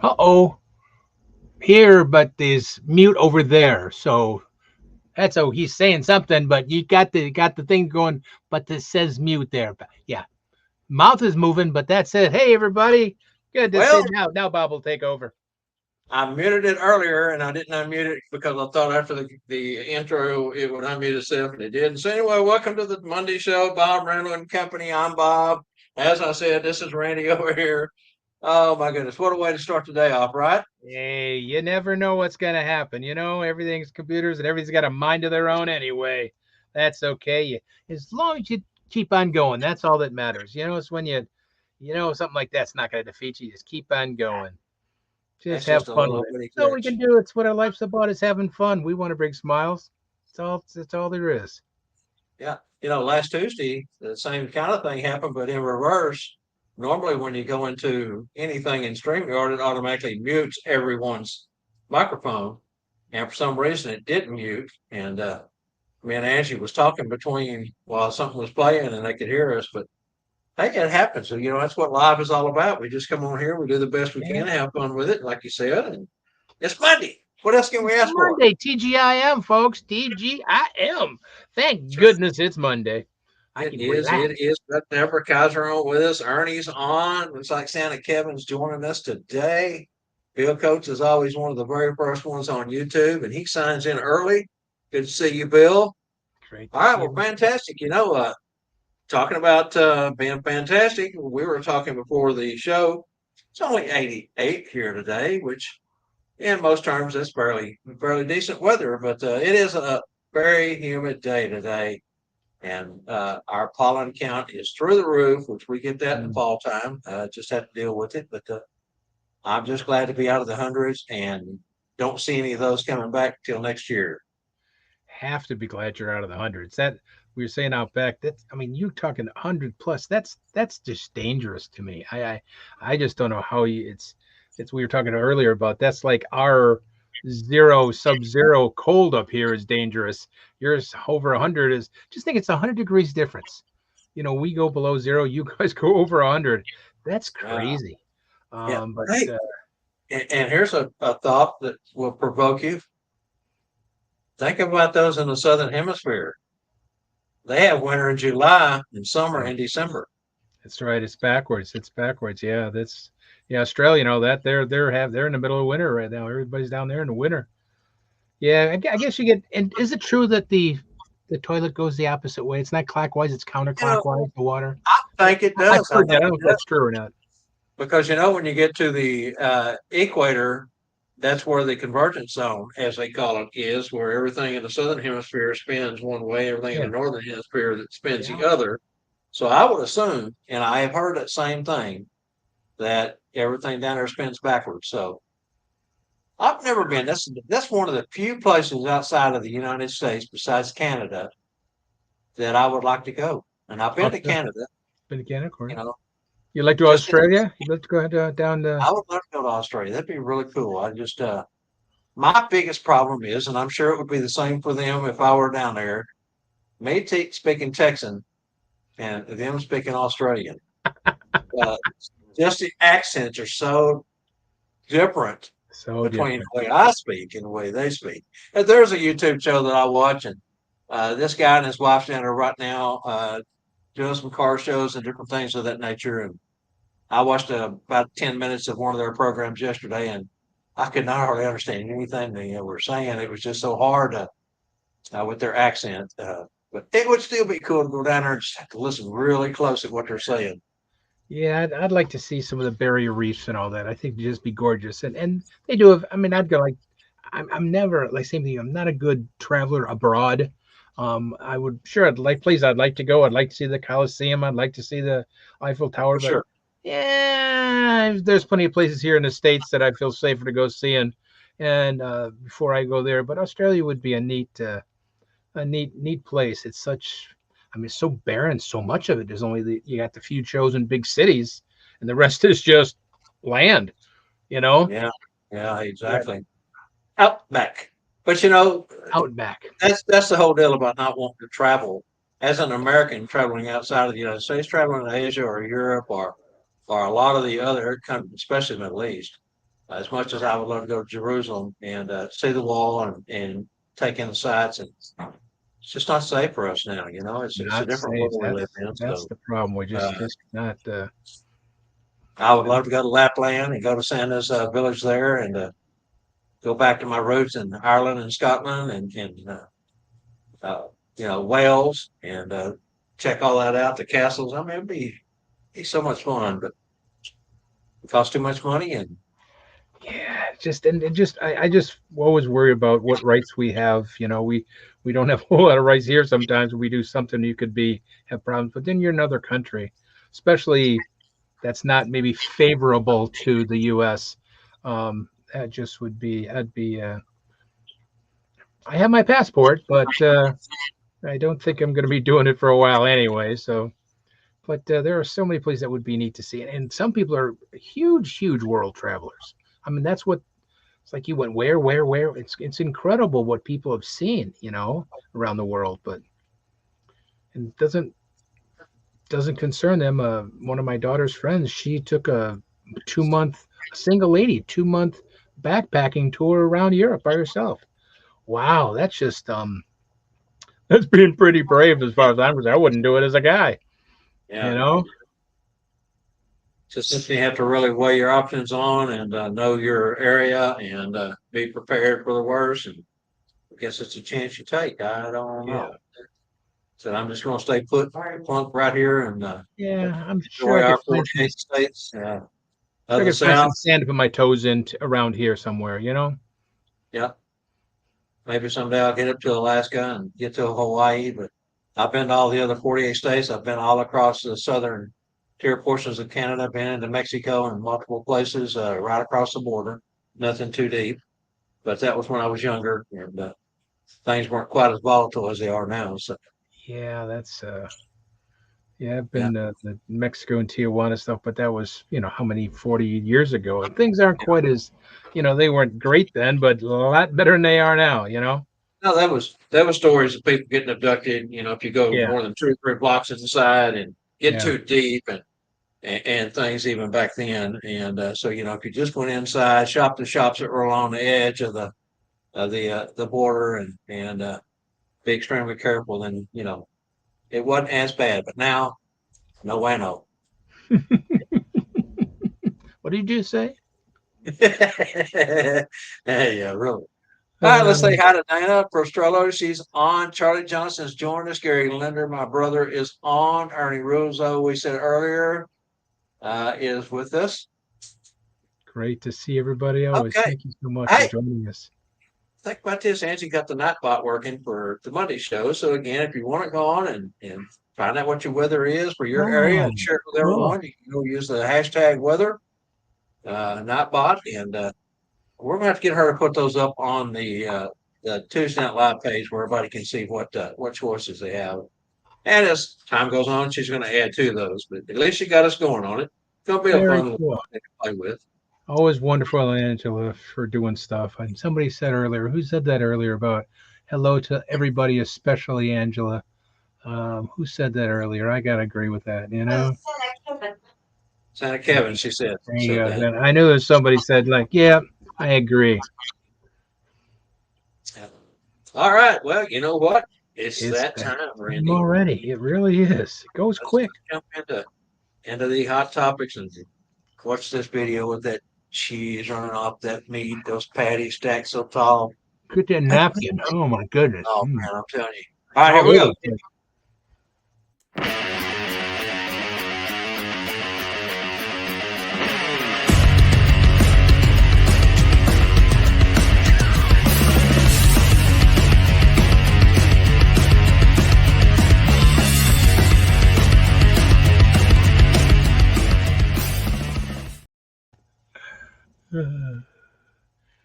Uh-oh. Here, but there's mute over there. So that's he's saying something, but you got the thing going, but this says mute there. But yeah, mouth is moving, but that's it. Hey everybody, good to see Well, you. Now Bob will take over. I muted it earlier and I didn't unmute it because I thought after the intro it would unmute itself and it didn't. So anyway, welcome to the Monday show, Bob Randall and Company. I'm Bob. As I said, this is Randy over here. Oh my goodness, what a way to start the day off, right? Hey, you never know what's gonna happen. Everything's computers and everything's got a mind of their own anyway. That's okay. As long as you keep on going, that's all that matters. It's when something like that's not gonna defeat you. Just keep on going. Just That's have just a fun with little it. bitty That's all we can glitch. do. It's what our life's about is having fun. We want to bring smiles. That's all there is. Yeah. Last Tuesday, the same kind of thing happened, but in reverse. Normally, when you go into anything in StreamYard, it automatically mutes everyone's microphone. And for some reason, it didn't mute. And me and Angie was talking between while something was playing and they could hear us. But hey, it happens. So, that's what live is all about. We just come on here, we do the best we Yeah. can, have fun with it, like you said. And it's Monday. What else can we It's ask for? Monday, TGIM, folks. TGIM. Thank goodness it's Monday. I It can is. relax. It is. Got Deborah Kaiser on with us. Ernie's on. Looks like Santa Kevin's joining us today. Bill Coates is always one of the very first ones on YouTube, and he signs in early. Good to see you, Bill. Great All to right, see well, you. fantastic. Talking about being fantastic, we were talking before the show. It's only 88 here today, which in most terms that's fairly decent weather, but it is a very humid day today. And our pollen count is through the roof, which we get that in the Mm. fall time. Just have to deal with it. But I'm just glad to be out of the hundreds and don't see any of those coming back till next year. Have to be glad you're out of the hundreds. That we were saying out back. You talking 100 plus. That's just dangerous to me. I just don't know how you. It's we were talking earlier about. That's like our zero sub-zero cold up here is dangerous. Yours over 100 is. Just think it's 100 degrees difference. We go below zero. You guys go over 100. That's Uh, crazy. yeah. But Hey, and here's a thought that will provoke you. Think about those in the southern hemisphere. They have winter in July and summer yeah. in December. That's right. It's backwards. It's backwards. Yeah, that's yeah. Australia, that they're in the middle of winter right now. Everybody's down there in the winter. Yeah, I guess you get. And is it true that the toilet goes the opposite way? It's not clockwise. It's You know, counterclockwise. The water. I think it I've does. I heard that. I think don't know it if does. that's true or not. Because when you get to the equator, that's where the convergence zone, as they call it, is, where everything in the southern hemisphere spins one way, everything in the Yeah. northern hemisphere that spins the Yeah. other. So I would assume, and I have heard that same thing, that everything down there spins backwards. So I've never been. That's one of the few places outside of the United States, besides Canada, that I would like to go. And I've been to Okay. Canada. Been again, of You course. know, You like to go to just Australia? You like to go down to I would love to go to Australia. That'd be really cool. I just my biggest problem is, and I'm sure it would be the same for them if I were down there, me speaking Texan and them speaking Australian. Uh, just the accents are so different so between different. the way I speak and the way they speak. And there's a YouTube show that I watch, and this guy and his wife down there right now doing some car shows and different things of that nature. And I watched about 10 minutes of one of their programs yesterday, and I could not hardly understand anything they were saying. It was just so hard with their accent. But it would still be cool to go down there and just have to listen really close at what they're saying. Yeah, I'd like to see some of the barrier reefs and all that. I think it'd just be gorgeous. And they do have. I mean, I'd go like. I'm never like same thing. I'm not a good traveler abroad. I would sure I'd like places I'd like to go. I'd like to see the Coliseum. I'd like to see the Eiffel Tower. For But sure. yeah, there's plenty of places here in the states that I feel safer to go see and before I go there. But Australia would be a neat place. It's such. I mean, it's so barren. So much of it. There's only you got the few chosen big cities, and the rest is just land. You know, Yeah. Yeah, yeah, exactly. Outback. But out back. that's the whole deal about not wanting to travel. As an American traveling outside of the United States, traveling to Asia or Europe or a lot of the other countries, especially the Middle East. As much as I would love to go to Jerusalem and see the wall and take in the sights, and it's just not safe for us now. You know, it's a Not different safe. world we live in. That's So the problem. We're uh, just not. I would love to go to Lapland and go to Santa's village there and go back to my roots in Ireland and Scotland and uh, Wales and check all that out. The castles. I mean, be so much fun, but it costs too much money. And Yeah, just and it just I just always worry about what rights we have. We don't have a whole lot of rights here. Sometimes when we do something, you could be have problems, but then you're in another country, especially that's not maybe favorable to the U.S. That just would be I'd be. I have my passport, but I don't think I'm going to be doing it for a while anyway. So, but there are so many places that would be neat to see, and some people are huge, huge world travelers. I mean, that's what it's like. You went where? It's incredible what people have seen, around the world. But it doesn't concern them. One of my daughter's friends, she took a 2 month, a single lady 2 month backpacking tour around Europe by herself. Wow, that's just that's being pretty brave as far as I'm concerned. I wouldn't do it as a guy, you yeah, know. just simply have to really weigh your options on and know your area and be prepared for the worst. And I guess it's a chance you take. I don't Yeah, know. So I'm just going to stay put, plunk right here and yeah. I'm sure enjoy I could our find some. 48 states Sure of I the could find some South. sand to put my toes in around here somewhere, you know. Yeah, maybe someday I'll get up to Alaska and get to Hawaii. But I've been to all the other 48 states. I've been all across the southern tier portions of Canada, been into Mexico and multiple places right across the border. Nothing too deep, but that was when I was younger and things weren't quite as volatile as they are now. So, Yeah, that's yeah. I've yeah. been the Mexico and Tijuana stuff, but that was how many 40 years ago, and things aren't quite as, they weren't great then, but a lot better than they are now. No, that was stories of people getting abducted. If you go Yeah, more than 2 or 3 blocks inside and get yeah. too deep and things even back then. And so if you just went inside, shop the shops that were along the edge of the border and be extremely careful, then it wasn't as bad. But now, no way, no. What did you say? Yeah, really. All right, let's say Um, hi to Dana Prostrello. She's on. Charlie Johnson's joined us. Gary Linder, my brother, is on. Ernie Russo, we said earlier, is with us. Great to see everybody always. Okay. Thank you so much for Hey, joining us. think about this. Angie got the Nightbot working for the Monday show. So again, if you want to go on and find out what your weather is for your area Oh, and share it with cool. everyone, you can go use the hashtag weather, Nightbot, and we're going to have to get her to put those up on the Tuesday Night Live page where everybody can see what choices they have. And as time goes on, she's going to add to those. But at least she got us going on it. It's going to be a Very fun little cool. thing to play with. Always wonderful, Angela, for doing stuff. And somebody said earlier, who said that earlier about hello to everybody, especially Angela? Who said that earlier? I gotta agree with that. Santa Kevin, she said There you said go. that. Then I knew there's somebody said like, yeah, I agree. Yeah. All right. Well, you know what? It's It's that that time, time Randy. already. It really is. It goes Let's quick. jump into the hot topics and watch this video with that cheese running off that meat, those patties stacked so tall. Get that napkin. Oh my goodness. Oh Mm. man, I'm telling you. All right, here All we over go. the place.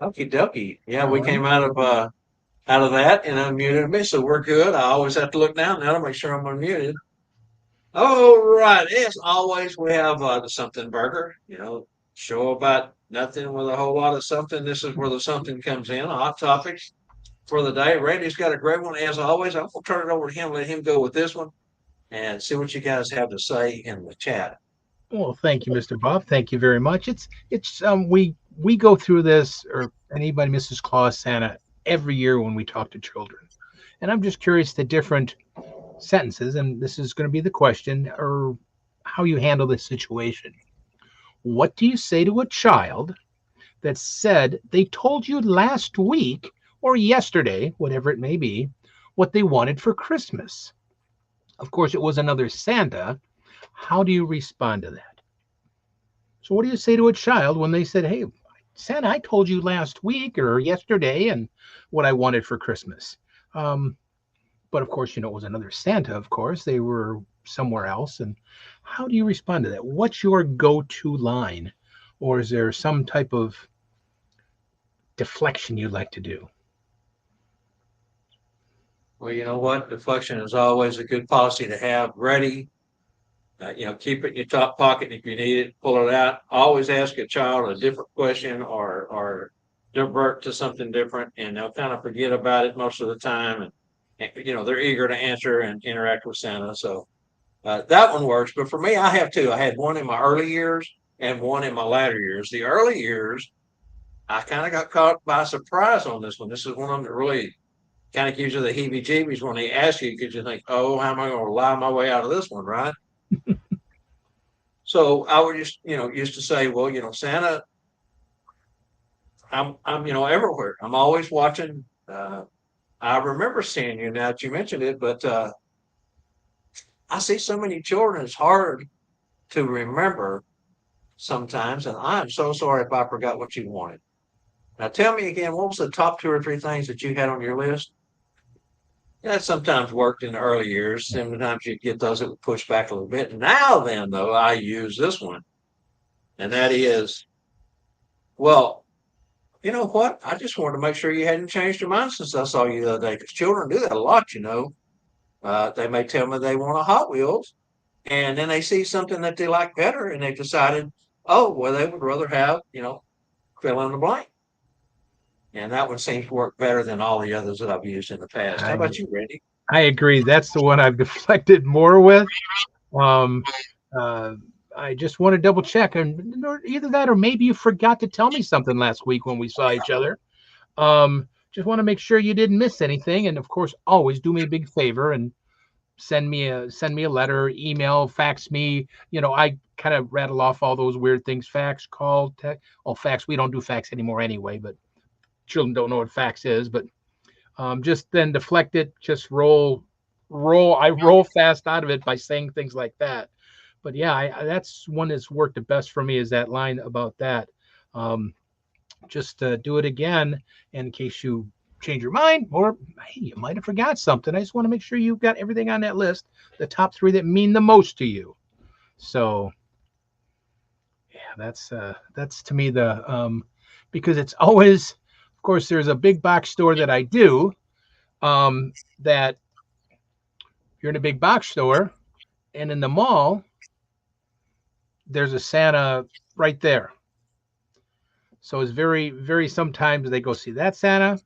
Okie dokie. Yeah, we All right. came out of that and unmuted me, so we're good. I always have to look down now to make sure I'm unmuted. All right. As always, we have the something burger. Show about nothing with a whole lot of something. This is where the something comes in. Hot topics for the day. Randy's got a great one as always. I'm gonna turn it over to him, let him go with this one, and see what you guys have to say in the chat. Well, thank you, Mr. Bob. Thank you very much. It's we we go through this, or anybody, Mrs. Claus, Santa, every year when we talk to children. And I'm just curious the different sentences, and this is going to be the question, or how you handle this situation. What do you say to a child that said they told you last week or yesterday, whatever it may be, what they wanted for Christmas? Of course, it was another Santa. How do you respond to that? So, what do you say to a child when they said, "Hey, Santa, I told you last week or yesterday and what I wanted for Christmas"? Um, but of course, it was another Santa, of course. They were somewhere else. And how do you respond to that? What's your go to line? Or is there some type of deflection you'd like to do? Well, you know what? Deflection is always a good policy to have ready. Keep it in your top pocket. If you need it, pull it out. Always ask a child a different question or divert to something different, and they'll kind of forget about it most of the time. And they're eager to answer and interact with Santa. So that one works. But for me, I have two. I had one in my early years and one in my latter years. The early years, I kind of got caught by surprise on this one. This is one of them that really kind of gives you the heebie-jeebies when they ask you because you think, "Oh, how am I going to lie my way out of this one?" Right? So I would just, used to say, "Well, Santa, I'm everywhere. I'm always watching. I remember seeing you now that you mentioned it, but I see so many children. It's hard to remember sometimes, and I'm so sorry if I forgot what you wanted. Now, tell me again, what was the top two or three things that you had on your list?" That sometimes worked in the early years. Sometimes you get those that would push back a little bit. Now, then, though, I use this one, and that is, well, you know what? I just wanted to make sure you hadn't changed your mind since I saw you the other day. Because children do that a lot. They may tell me they want a Hot Wheels, and then they see something that they like better, and they've decided, oh, well, they would rather have, fill in the blank. And that one seems to work better than all the others that I've used in the past. How I, about you, Randy? I agree. That's the one I've deflected more with. Um, uh, I just want to double check, and either that or maybe you forgot to tell me something last week when we saw each other. Just want to make sure you didn't miss anything, and of course, always do me a big favor and send me a letter, email, fax me. I kind of rattle off all those weird things: fax, call, text. Oh, fax. We don't do fax anymore anyway, but children don't know what fax is. But just then deflect it. Just roll. I roll fast out of it by saying things like that. But yeah, that's one that's worked the best for me is that line about that. Um, just do it again in case you change your mind or hey, you might have forgot something. I just want to make sure you've got everything on that list, the top three that mean the most to you. So yeah, that's to me the because it's always, of course, there's a big box store that I do that you're in a big box store and in the mall there's a Santa right there. So it's very, very sometimes they go see that Santa,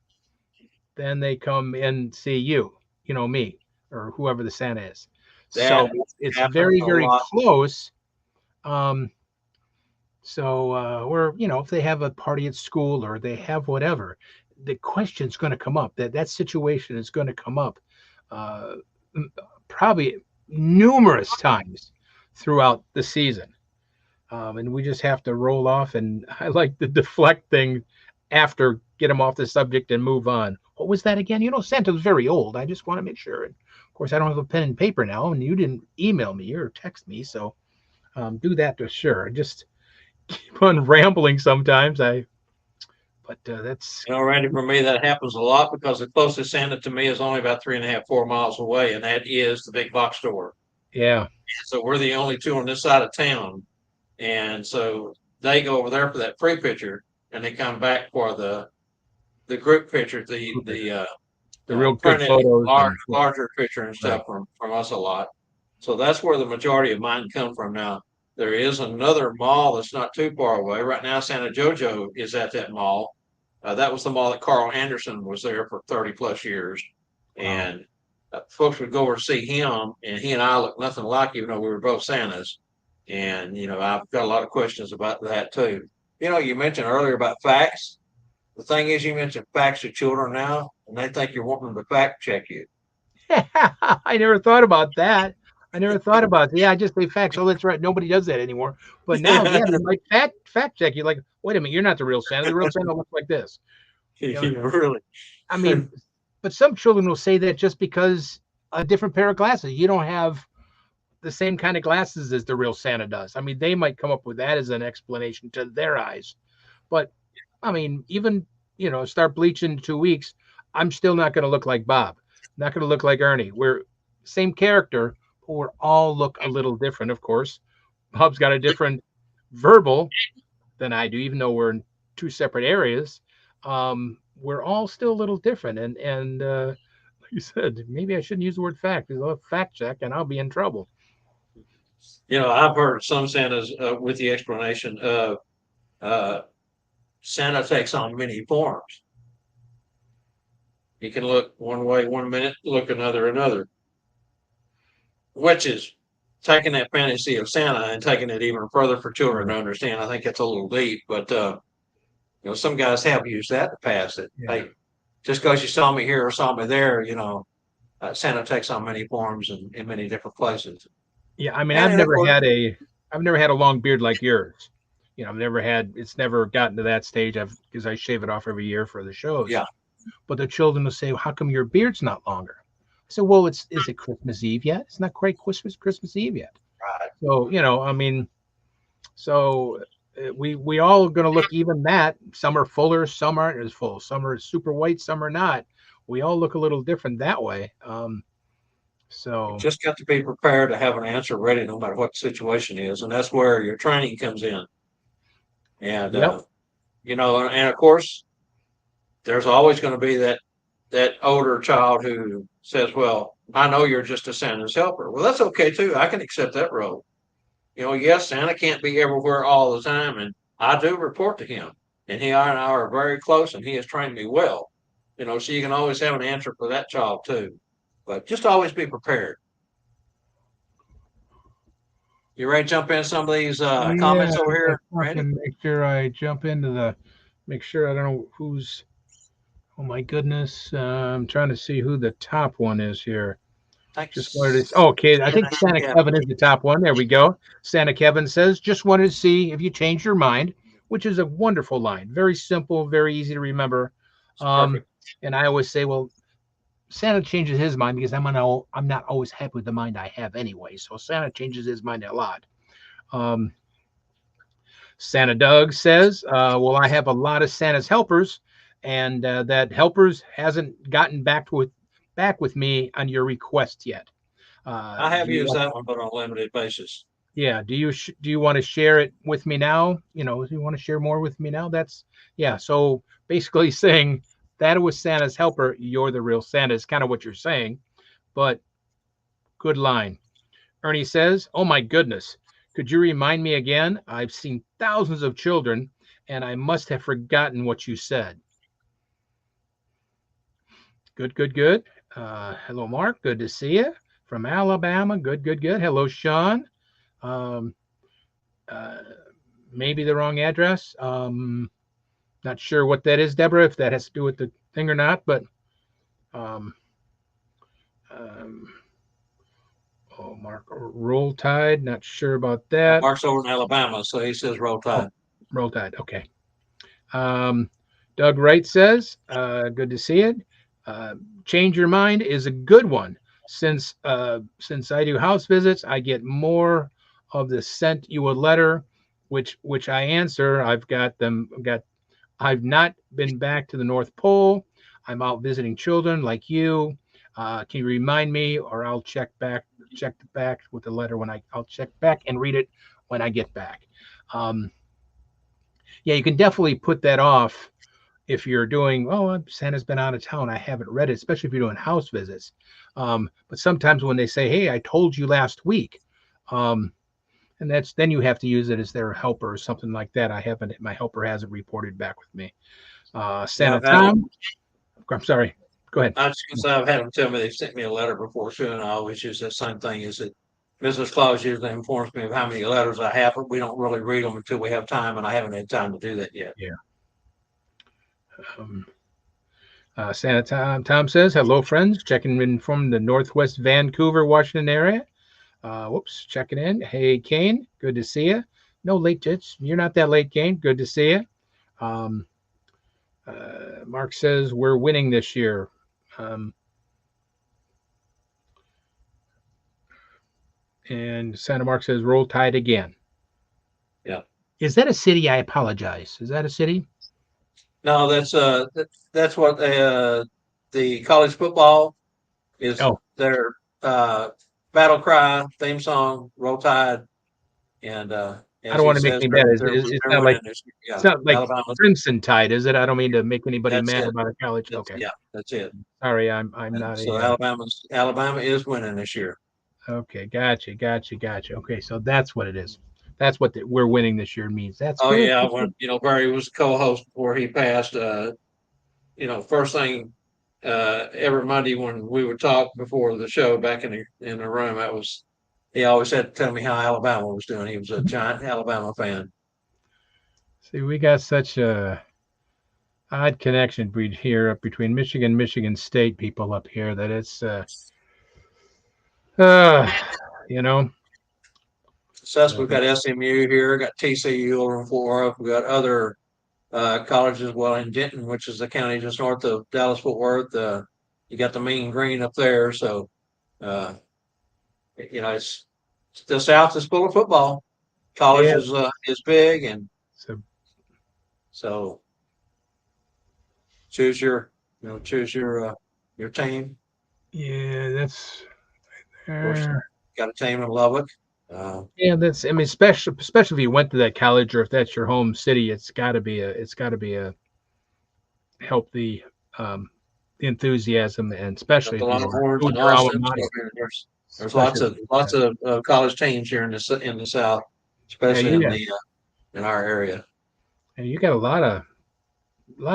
then they come and see you, me, or whoever the Santa is. So That it's happens very, a very lot. close. Um, so where, if they have a party at school or they have whatever, the question's going to come up. That situation is going to come up uh, probably numerous times throughout the season. And we just have to roll off. And I like the deflect thing after get them off the subject and move on. What was that again? Santa's very old. I just want to make sure. And of course, I don't have a pen and paper now, and you didn't email me or text me, so do that to sure. Just keep on rambling sometimes. But that's Randy, for me, that happens a lot because the closest Santa to me is only about 3.5, 4 miles away, and that is the big box store. yeah, So we're the only two on this side of town. And so they go over there for that free picture and they come back for the group picture, the real good printed photos and yeah, larger picture and right. stuff from us a lot. So that's where the majority of mine come from now. There is another mall that's not too far away. Right now, Santa Jojo is at that mall. That was the mall that Carl Anderson was there for 30 plus years. Wow. And folks would go over to see him, and he and I look nothing alike, even though we were both Santas. And I've got a lot of questions about that too. You mentioned earlier about facts. The thing is, you mentioned facts to children now, and they think you're wanting them to fact check you. I never thought about that. I never thought about that. Yeah, I just say facts. Oh, that's right. Nobody does that anymore. But now, yeah, they might fact check you. Like, wait a minute, you're not the real Santa. The real Santa looks like this. You know, Really. I mean, but some children will say that just because a different pair of glasses. You don't have the same kind of glasses as the real Santa does. I mean, they might come up with that as an explanation to their eyes. But I mean, even start bleaching in 2 weeks, I'm still not going to look like Bob. Not going to look like Ernie. We're same character, but we're all look a little different. Of course, Bob's got a different verbal than I do, even though we're in two separate areas. We're all still a little different, and like you said, maybe I shouldn't use the word fact. Because I'll fact check, and I'll be in trouble. I've heard some Santas with the explanation of uh, Santa takes on many forms. He can look one way 1 minute, look another, which is taking that fantasy of Santa and taking it even further for children Sure. to understand. I think it's a little deep, but some guys have used that in the past. That Yeah. hey, just because you saw me here or saw me there, Santa takes on many forms and in many different places. Yeah, I mean, And of course, I've never had a long beard like yours. I've never had. It's never gotten to that stage. Because I shave it off every year for the shows. yeah, But the children will say, well, "How come your beard's not longer?" I said, "Well, is it Christmas Eve yet? It's not quite Christmas Eve yet." right. So I mean, so we all going to look even that. Some are fuller, some aren't as full. Some are super white, some are not. We all look a little different that way. You So just got to be prepared to have an answer ready no matter what the situation is. And that's where your training comes in. And, yep, and of course, there's always going to be that older child who says, well, I know you're just a Santa's helper. Well, that's okay too. I can accept that role. Yes, Santa can't be everywhere all the time. And I do report to him. And he and I are very close and he has trained me well. So you can always have an answer for that child too. But just always be prepared. You ready to jump in some of these yeah. comments over I here, Randy? fucking make sure I jump into make sure I don't know who's. Oh my goodness, I'm trying to see who the top one is here. Just wanted to. Thanks. Oh, okay, I think Santa Yeah, Kevin is the top one. There we go. Santa Kevin says, "Just wanted to see if you changed your mind," which is a wonderful line. Very simple, very easy to remember. it's Um, perfect. and I always say, well, Santa changes his mind because I'm not always happy with the mind I have anyway. So Santa changes his mind a lot. Um, Santa Doug says, "Well, I have a lot of Santa's helpers, and that helpers hasn't gotten back with me on your request yet. I Do have you used want? that one, but on a limited basis. Yeah. Do you want to share it with me now? Do you want to share more with me now? That's yeah. So basically saying that was Santa's helper. You're the real Santa is kind of what you're saying, but good line. Ernie says, "Oh my goodness, could you remind me again? I've seen thousands of children, and I must have forgotten what you said." Good, good, good. Hello, Mark. Good to see you from Alabama. Good, good, good. Hello, Sean. Um, uh, Maybe the wrong address. Not sure what that is, Deborah, if that has to do with the thing or not, but um, um, oh, Mark, Roll Tide. Not sure about that. Mark's over in Alabama, so he says roll Oh, tide. Roll Tide. Okay. Um, Doug Wright says, "Good to see it. Uh, Change your mind is a good one. Since I do house visits, I get more of the sent you a letter, which I answer. I've not been back to the North Pole. I'm out visiting children like you. Can you remind me, or I'll check back with the letter I'll check back and read it when I get back." Um, yeah, you can definitely put that off if you're doing, oh, Santa's been out of town, I haven't read it, especially if you're doing house visits. But sometimes when they say, hey, I told you last week, um, and then you have to use it as their helper or something like that. My helper hasn't reported back with me. Yeah, Santa I've had them. Tom, I'm sorry, go ahead. I was going to say I've had them tell me they've sent me a letter before too, and I always use that same thing. Is it Mrs. Claus usually informs me of how many letters I have, but we don't really read them until we have time, and I haven't had time to do that yet. Yeah. Um, Santa Tom says, hello, friends. Checking in from the Northwest Vancouver, Washington area. Whoops, checking in. Hey, Kane, good to see you. No late jits. You're not that late, Kane. Good to see you. Um, Mark says, we're winning this year. Um, and Santa Mark says, roll tide again. Yeah. Is that a city? I apologize. Is that a city? No, that's what the college football is Oh, their battle cry theme song, Roll Tide, and I as don't he want to make says, any bad. they're It's not like winning this year. it's Yeah, not like Alabama's. Crimson Tide, is it? I don't mean to make anybody That's mad it. about a college. That's Okay, yeah, that's it. sorry, I'm And not so a. Alabama is winning this year. Okay, gotcha. Okay, so that's what it is. That's what we're winning this year means. That's Oh good. yeah, That's when good. Barry was a co-host before he passed. First thing every Monday when we would talk before the show back in the room, that was he always had to tell me how Alabama was doing. He was a giant Alabama fan. See, we got such a odd connection here between Michigan State people up here that it's uh, you know, Sus, we've um, got SMU here, got TCU over in Fort Worth, we've got other colleges. Well, in Denton, which is the county just north of Dallas Fort Worth, you got the Mean Green up there. So, uh, it's the South is full of football. College yeah. is big, and So so choose your choose your team. yeah, that's Of course, uh, got a team in Lubbock. Uh, yeah, that's. I mean, especially if you went to that college or if that's your home city, it's got to be a help um the enthusiasm and got especially the if you Longhorns go and to your alma Austin. So mater, there's especially lots of college teams here in the South, yeah, especially in our area. you got a lot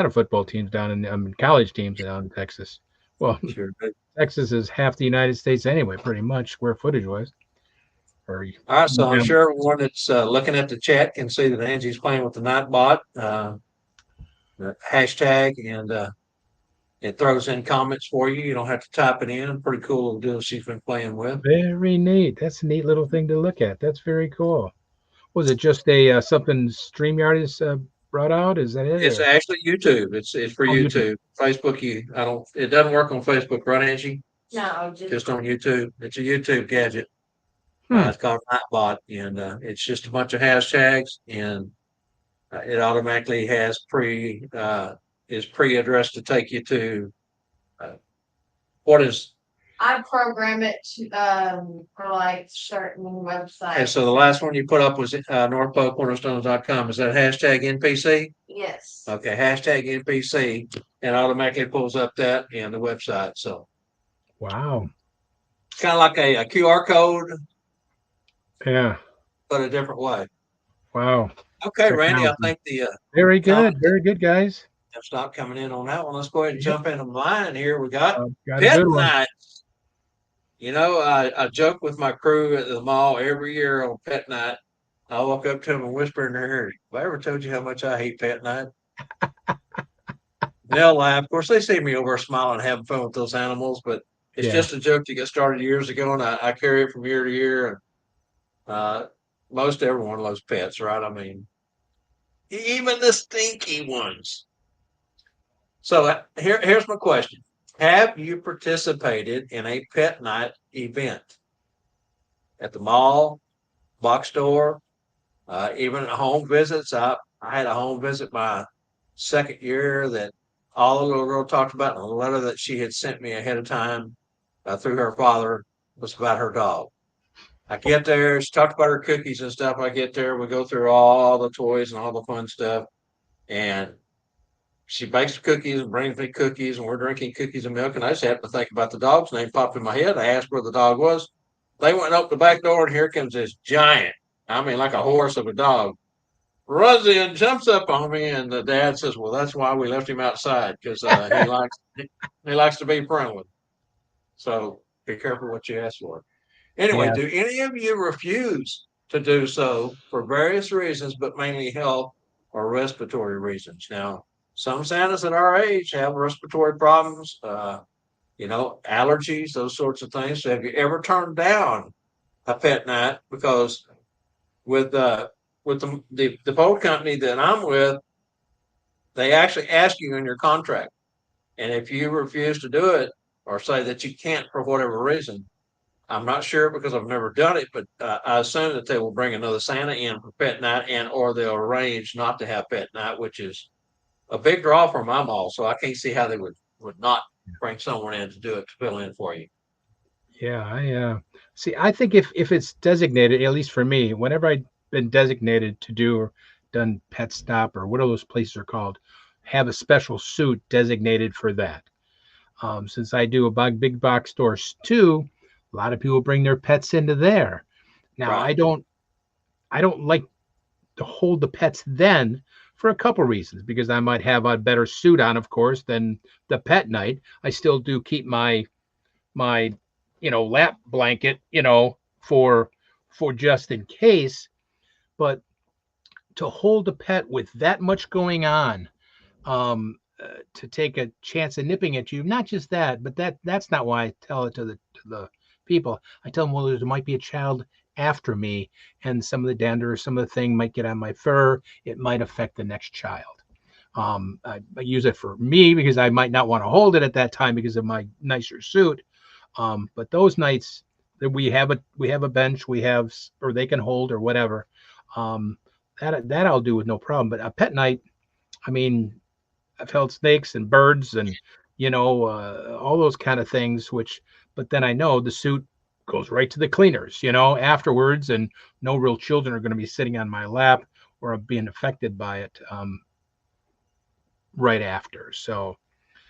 of football teams down in college teams down in Texas. Well, Sure. Texas is half the United States anyway, pretty much square footage wise. Or All right, so I'm yeah, sure everyone that's looking at the chat can see that Angie's playing with the Nightbot the hashtag, and it throws in comments for you. You don't have to type it in. Pretty cool little deal she's been playing with. very neat. That's a neat little thing to look at. That's very cool. Was it just a something StreamYard is brought out? Is that it It's or actually YouTube. It's for oh YouTube? YouTube. Facebook, I don't. It doesn't work on Facebook, right, Angie? No, Just on YouTube. It's a YouTube gadget. Hmm. It's called Nightbot, and it's just a bunch of hashtags, and it automatically has is pre-addressed to take you to uh, what is. I program it to, for like certain And websites. so the last one you put up was northpokecornerstones.com. Is that hashtag NPC? Yes. Okay, hashtag NPC, and automatically pulls up that and the website. So Wow. it's kind of like a QR code, Yeah. but a different way. Wow. Okay, Randy, I Technology. think the Very good. comments Very good, guys. have stopped coming in on that one. Let's go ahead and Yep. jump into line here. We got Got a pet good one. night. I joke with my crew at the mall every year on pet night. I walk up to them and whisper in their ear, "Have I ever told you how much I hate pet night?" They'll laugh. Of course, they see me over smiling, having fun with those animals, but it's Yeah. just a joke that got started years ago, and I carry it from year to year. And most everyone loves pets, right? I mean, even the stinky ones. So here's my question: have you participated in a pet night event at the mall, box store, even at home visits? I had a home visit my second year that all the little girl talked about in a letter that she had sent me ahead of time through her father was about her dog. I get there, she talked about her cookies and stuff. I get there, we go through all the toys and all the fun stuff, and she bakes cookies and brings me cookies, and we're drinking cookies and milk. And I just happened to think about the dog's name, popped in my head. I asked where the dog was. They went up the back door, and here comes this giant, I mean, like a horse of a dog, runs in, jumps up on me, and the dad says, "Well, that's why we left him outside because he likes to be friendly. So be careful what you ask for." Anyway, Yeah. do any of you refuse to do so for various reasons, but mainly health or respiratory reasons? Now, some Santas at our age have respiratory problems, allergies, those sorts of things. So have you ever turned down a pet night? Because with the boat company that I'm with, they actually ask you in your contract, and if you refuse to do it or say that you can't for whatever reason, I'm not sure because I've never done it, but I assume that they will bring another Santa in for pet night, and or they'll arrange not to have pet night, which is a big draw for my mall. So I can't see how they would not bring someone in to do it to fill in for you. Yeah, I see. I think if it's designated, at least for me, whenever I've been designated to do or done Pet Stop or what are those places are called, have a special suit designated for that. Since I do a big box stores too, a lot of people bring their pets into there. Now Right. I don't like to hold the pets then for a couple reasons because I might have a better suit on, of course, than the pet night. I still do keep my lap blanket for just in case, but to hold a pet with that much going on, to take a chance of nipping at you, not just that, but that's not why I tell it to the people. I tell them, well, there might be a child after me, and some of the dander or some of the thing might get on my fur. It might affect the next child. I use it for me because I might not want to hold it at that time because of my nicer suit. But those nights that we have a bench, or they can hold or whatever. Um, that I'll do with no problem. But a pet night, I mean, I've held snakes and birds and all those kind of things. But then I know the suit goes right to the cleaners, afterwards, and no real children are going to be sitting on my lap or being affected by it right after. So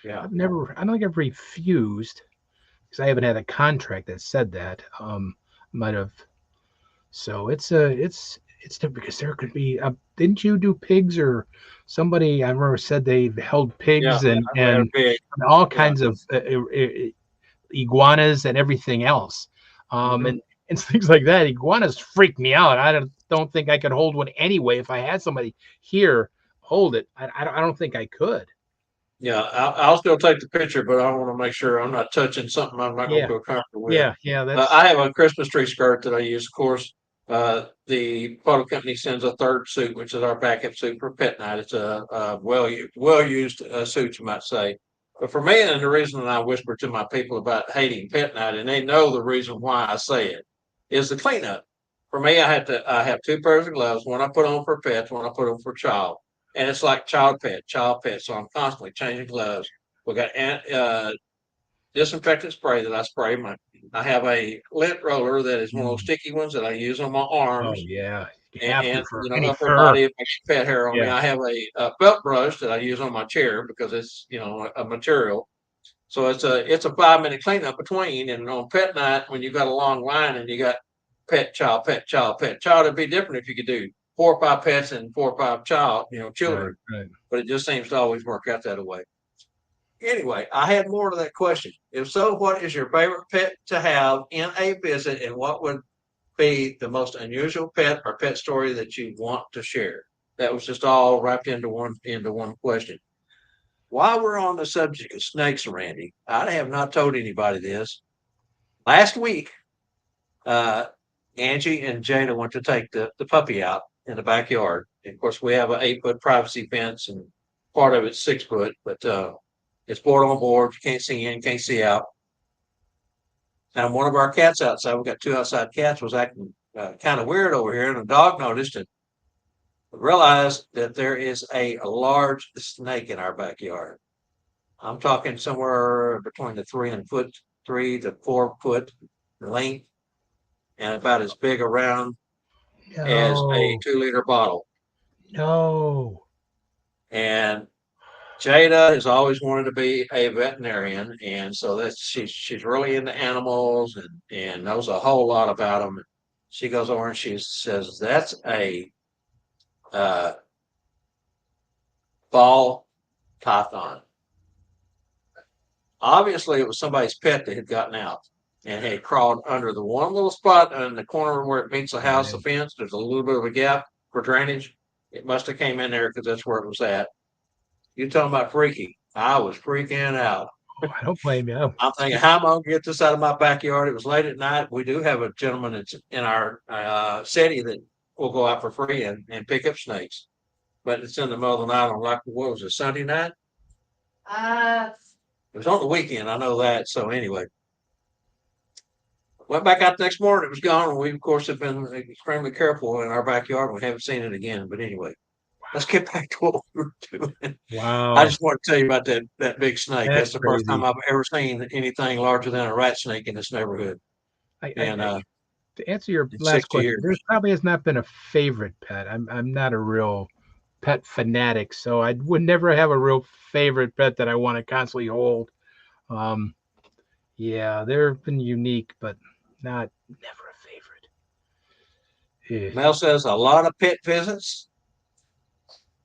Yeah. I don't think I've refused because I haven't had a contract that said that. Might have. So it's because there could be. Didn't you do pigs or somebody? I remember said they held Yeah. pigs and They're and big. all Yeah. kinds of iguanas and everything else, Hmm. and things like that. Iguanas freak me out. I don't think I could hold one anyway. If I had somebody here hold it, I don't think I could. Yeah. I'll still take the picture, but I want to make sure I'm not touching something I'm not going to Yeah, feel comfortable with. yeah. I That's have a Christmas tree skirt that I use. Of course, the photo company sends a third suit, which is our backup suit for pet night. It's a well used suit, you might say. But for me, and the reason that I whisper to my people about hating pet night, and they know the reason why I say it, is the cleanup. For me, I have two pairs of gloves. One I put on for pets, one I put on for child, and it's like child pet. So I'm constantly changing gloves. We got disinfectant spray that I spray. I have a lint roller that is one of those mm, sticky ones that I use on my oh arms yeah, you and, have to and for any upper fur. body if I get pet hair on me. Yeah, I have a belt brush that I use on my chair because it's a material. So it's a 5 minute cleanup between. And on pet night, when you got a long line and you got pet, child, pet, child, pet, child, it'd be different if you could do 4 or 5 pets and 4 or 5 right, children. right. But it just seems to always work out that way. Anyway, I had more to that question. If so, what is your favorite pet to have in a visit, and what would be the most unusual pet or pet story that you want to share? That was just all wrapped into one question. While we're on the subject of snakes, Randy, I have not told anybody this. Last week, uh, Angie and Jada went to take the puppy out in the backyard. And of course, we have an 8 foot privacy fence, and part of it's 6 foot, but it's board on board. You can't see in, can't see out. And one of our cats outside, we got two outside cats, was acting kind of weird over here, and the dog noticed and realized that there is a large snake in our backyard. I'm talking somewhere between the 3 to 4 foot length and about as big around as a No, 2 liter bottle. no. And Jada has always wanted to be a veterinarian, and so she's really into animals and knows a whole lot about them. She goes over and she says that's a uh, ball python. Obviously, it was somebody's pet that had gotten out. and had crawled under the one little spot in the corner where it meets the house, the Right. fence. There's a little bit of a gap for drainage. It must have came in there because that's where it was at. You talking about freaky? I was freaking out. Oh, I don't blame you. I'm thinking, how am I going to get this out of my backyard? It was late at night. We do have a gentleman that's in our city that will go out for free and pick up snakes, but it's in the middle of the night on like what was it, Sunday night? Uh, It was on the weekend. I know that. So anyway, went back out the next morning. It was gone, and we of course have been extremely careful in our backyard. We haven't seen it again. But anyway, let's get back to what we were doing. I Wow, just want to tell you about that big snake. that's That's the first time crazy. I've ever seen anything larger than a rat snake in this neighborhood. And I to answer your in last 60 question, years. there probably has not been a favorite pet. I'm not a real pet fanatic, so I would never have a real favorite pet that I want to constantly hold. Um, yeah, they've been unique, but not never a favorite. Eh. Mel says a lot of pet visits.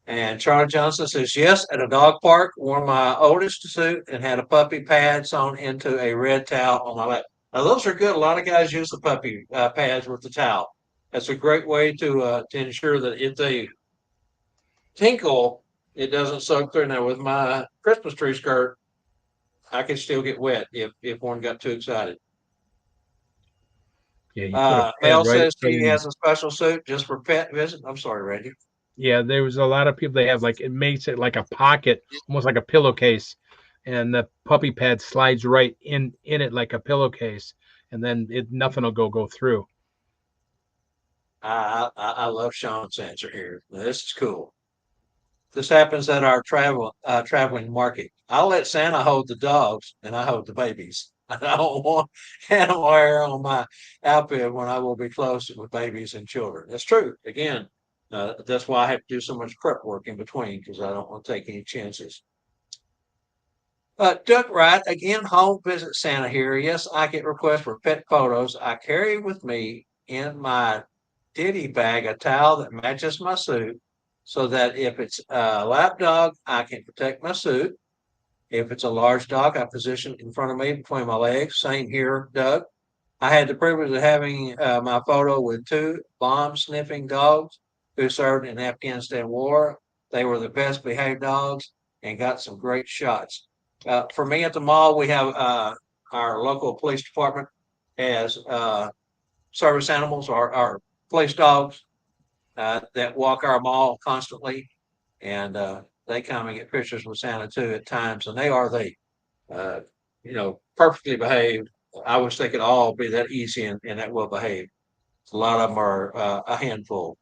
And Charlie Johnson says, yes, at a dog park, wore my oldest suit and had a puppy pad sewn into a red towel on my lap. Now, those are good. A lot of guys use the puppy pads with the towel. That's a great way to ensure that if they tinkle, it doesn't soak through. Now, with my Christmas tree skirt, I could still get wet if one got too excited. Yeah, you put a pad Mel right says right she in. has a special suit just for pet visit. I'm sorry, Randy. Yeah, there was a lot of people they have like it makes it like a pocket, almost like a pillowcase, and the puppy pad slides right in it like a pillowcase, and then it nothing will go through. I love Sean's answer here. This is cool. This happens at our traveling market. I'll let Santa hold the dogs and I hold the babies. I don't want animal hair on my outfit when I will be close with babies and children. That's true. Again, that's why I have to do so much prep work in between because I don't want to take any chances. Duck Wright, again, home visit Santa here. Yes, I get requests for pet photos. I carry with me in my ditty bag a towel that matches my suit so that if it's a lap dog, I can protect my suit. If it's a large dog, I position it in front of me between my legs. Same here, Doug. I had the privilege of having my photo with two bomb sniffing dogs who served in the Afghanistan war. They were the best behaved dogs and got some great shots. For me at the mall, we have our local police department as service animals, our police dogs that walk our mall constantly. And they come and get pictures with Santa too at times. And they are uh, perfectly behaved. I wish they could all be that easy and that well behaved. A lot of them are a handful.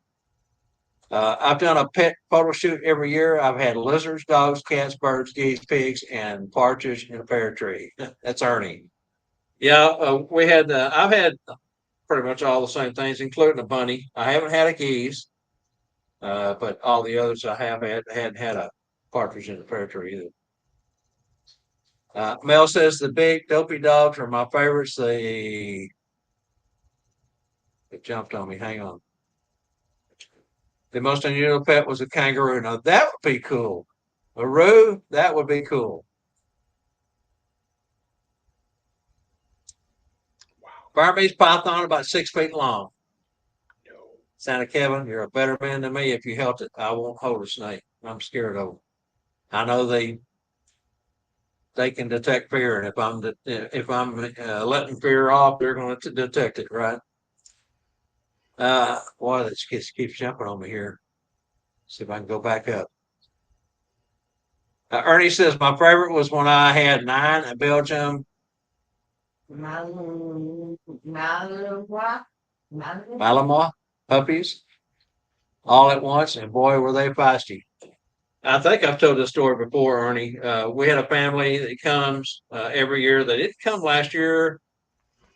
I've done a pet photo shoot every year. I've had lizards, dogs, cats, birds, geese, pigs, and partridge in a pear tree. That's Ernie. Yeah, we had. I've had pretty much all the same things, including a bunny. I haven't had a geese, but all the others I have hadn't had a partridge in a pear tree either. Mel says the big dopey dogs are my favorites. It jumped on me. Hang on. The most unusual pet was a kangaroo. Now that would be cool. A roo, that would be cool. Burmese python about 6 feet long. Santa Kevin, you're a better man than me if you helped it. I won't hold a snake. I'm scared of them. I know they can detect fear, and if I'm letting fear off, they're going to detect it, right? Boy, this keeps jumping on me here. See if I can go back up. Ernie says my favorite was when I had 9 at Belgium Malinois. Malinois puppies all at once, and boy, were they feisty. I think I've told this story before, Ernie. We had a family that comes every year. They didn't come last year.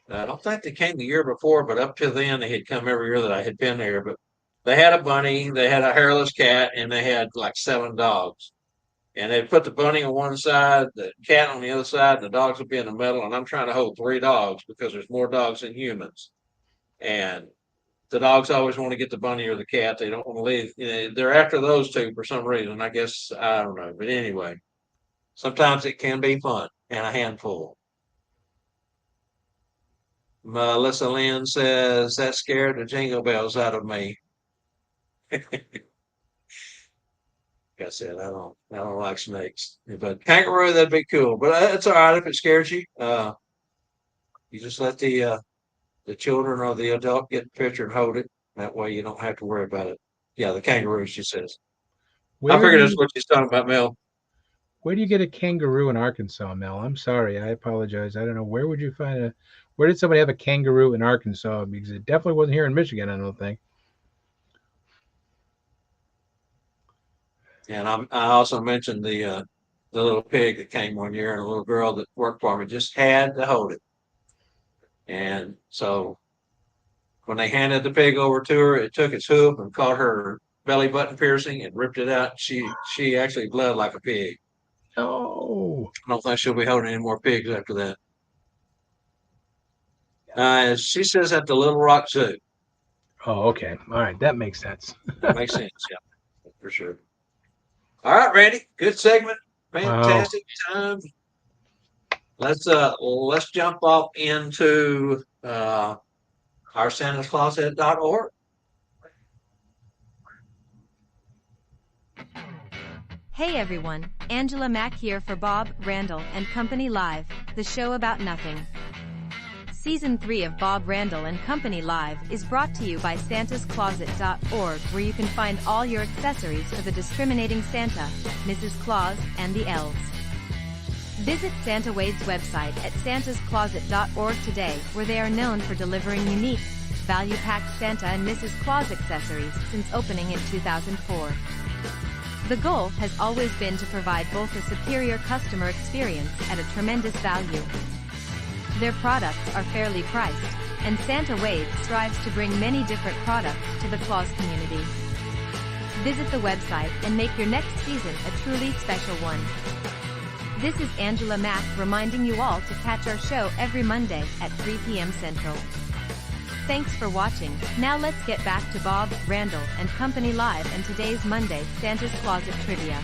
I don't think they came the year before, but up to then they had come every year that I had been there. But they had a bunny, they had a hairless cat, and they had like 7 dogs. And they put the bunny on one side, the cat on the other side, and the dogs would be in the middle. And I'm trying to hold 3 dogs because there's more dogs than humans. And the dogs always want to get the bunny or the cat. They don't want to leave. They're after those two for some reason. I guess I don't know. But anyway, sometimes it can be fun and a handful. Melissa Lynn says that scared the jingle bells out of me. Like I said, I don't like snakes, but kangaroo that'd be cool. But it's all right if it scares you. You just let the children or the adult get the picture and hold it. That way you don't have to worry about it. Yeah, the kangaroo, she says. I Where do figured that's you what she's talking about, Mel. where do you get a kangaroo in Arkansas, Mel? I'm sorry, I apologize. I don't know. Where would you find a where did somebody have a kangaroo in Arkansas? Because it definitely wasn't here in Michigan, I don't think. And I also mentioned the little pig that came one year, and a little girl that worked for me just had to hold it. And so when they handed the pig over to her, it took its hoof and caught her belly button piercing and ripped it out. She actually bled like a pig. Oh. I don't think she'll be holding any more pigs after that. She says at the Little Rock Zoo. Oh, okay. All right, that makes sense. That makes sense. Yeah, for sure. All right, Randy. Good segment. Wow. Fantastic time. Let's jump off into our santascloset.org. Hey everyone, Angela Mack here for Bob, Randyl, and Company Live, the show about nothing. Season 3 of Bob Randyl and Company Live is brought to you by santascloset.org, where you can find all your accessories for the discriminating Santa, Mrs. Claus, and the elves. Visit Santa Wade's website at santascloset.org today, where they are known for delivering unique, value-packed Santa and Mrs. Claus accessories since opening in 2004. The goal has always been to provide both a superior customer experience at a tremendous value. Their products are fairly priced, and Santa Wade strives to bring many different products to the Claus community. Visit the website and make your next season a truly special one. This is Angela Mack reminding you all to catch our show every Monday at 3 p.m. Central. Thanks for watching. Now let's get back to Bob, Randyl, and Company Live and today's Monday Santa's Closet Trivia.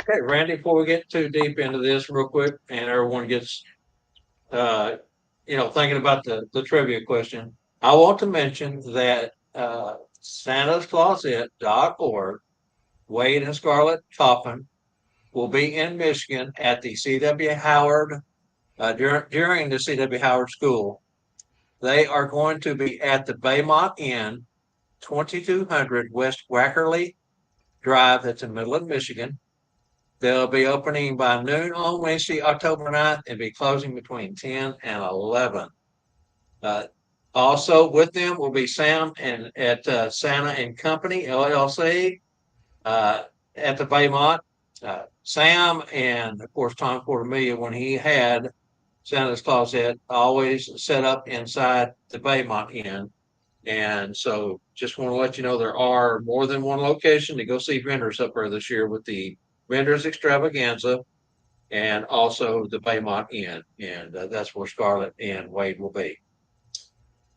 Okay, Randy, before we get too deep into this real quick and everyone gets thinking about the trivia question, I want to mention that santascloset.org, Wade and Scarlett Coffin, will be in Michigan at the C.W. Howard during the C.W. Howard School. They are going to be at the Baymont Inn, 2200 West Wackerly Drive. That's in Midland, Michigan. They'll be opening by noon on Wednesday, October 9th, and be closing between 10 and 11. Also with them will be Sam at Santa and Company, LLC, at the Baymont. Sam and, of course, Tom Cortamilla, when he had Santa's Closet, always set up inside the Baymont Inn. And so just want to let you know there are more than one location to go see vendors up there this year with the Vendors Extravaganza and also the Baymont Inn. And that's where Scarlett and Wade will be.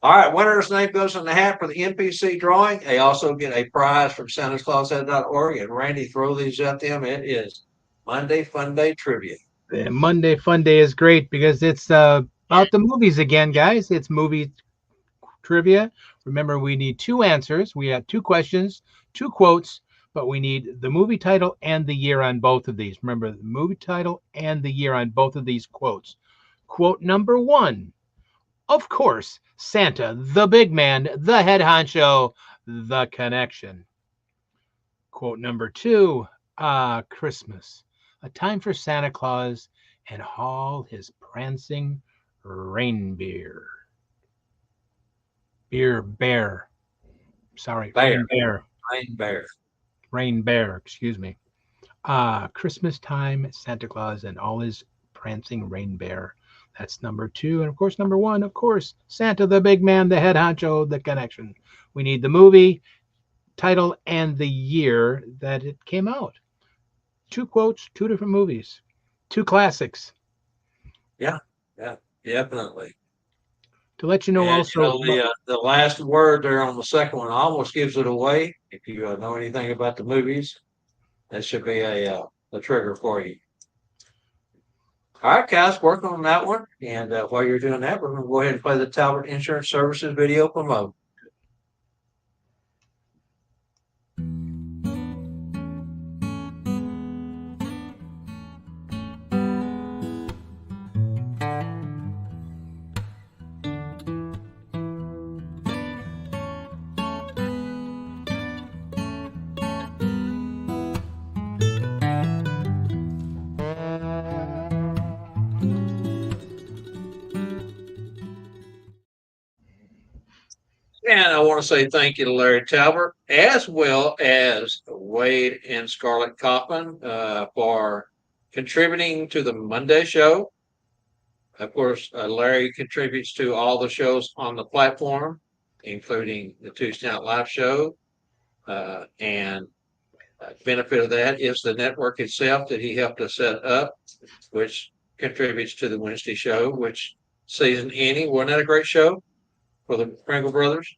All right, winner's name goes in the hat for the NPC drawing. They also get a prize from santascloset.org. And Randy, throw these at them. It is Monday Fun Day Trivia. The Monday Fun Day is great because it's about the movies again, guys. It's movie trivia. Remember, we need two answers. We have two questions, two quotes, but we need the movie title and the year on both of these. Remember, the movie title and the year on both of these quotes. Quote number one, of course, Santa, the big man, the head honcho, the connection. Quote number two, Christmas, a time for Santa Claus and all his prancing reindeer. Bear. Sorry, Bear. Rain Bear. Rain Bear, excuse me. Christmas time, Santa Claus and all his prancing reindeer. That's number two. And of course, number one, of course, Santa, the big man, the head honcho, the connection. We need the movie title and the year that it came out. Two quotes, two different movies, two classics. Yeah, definitely. To let you know, And also, the last word there on the second one almost gives it away. If you know anything about the movies, that should be a trigger for you. All right, guys, working on that one. And while you're doing that, we're going to go ahead and play the Talbot Insurance Services video promo. And I want to say thank you to Larry Talbot, as well as Wade and Scarlett Kaufman for contributing to the Monday show. Of course, Larry contributes to all the shows on the platform, including the Tuesday Night Live show. And benefit of that is the network itself that he helped us set up, which contributes to the Wednesday show, which season ending. Wasn't that a great show for the Pringle brothers?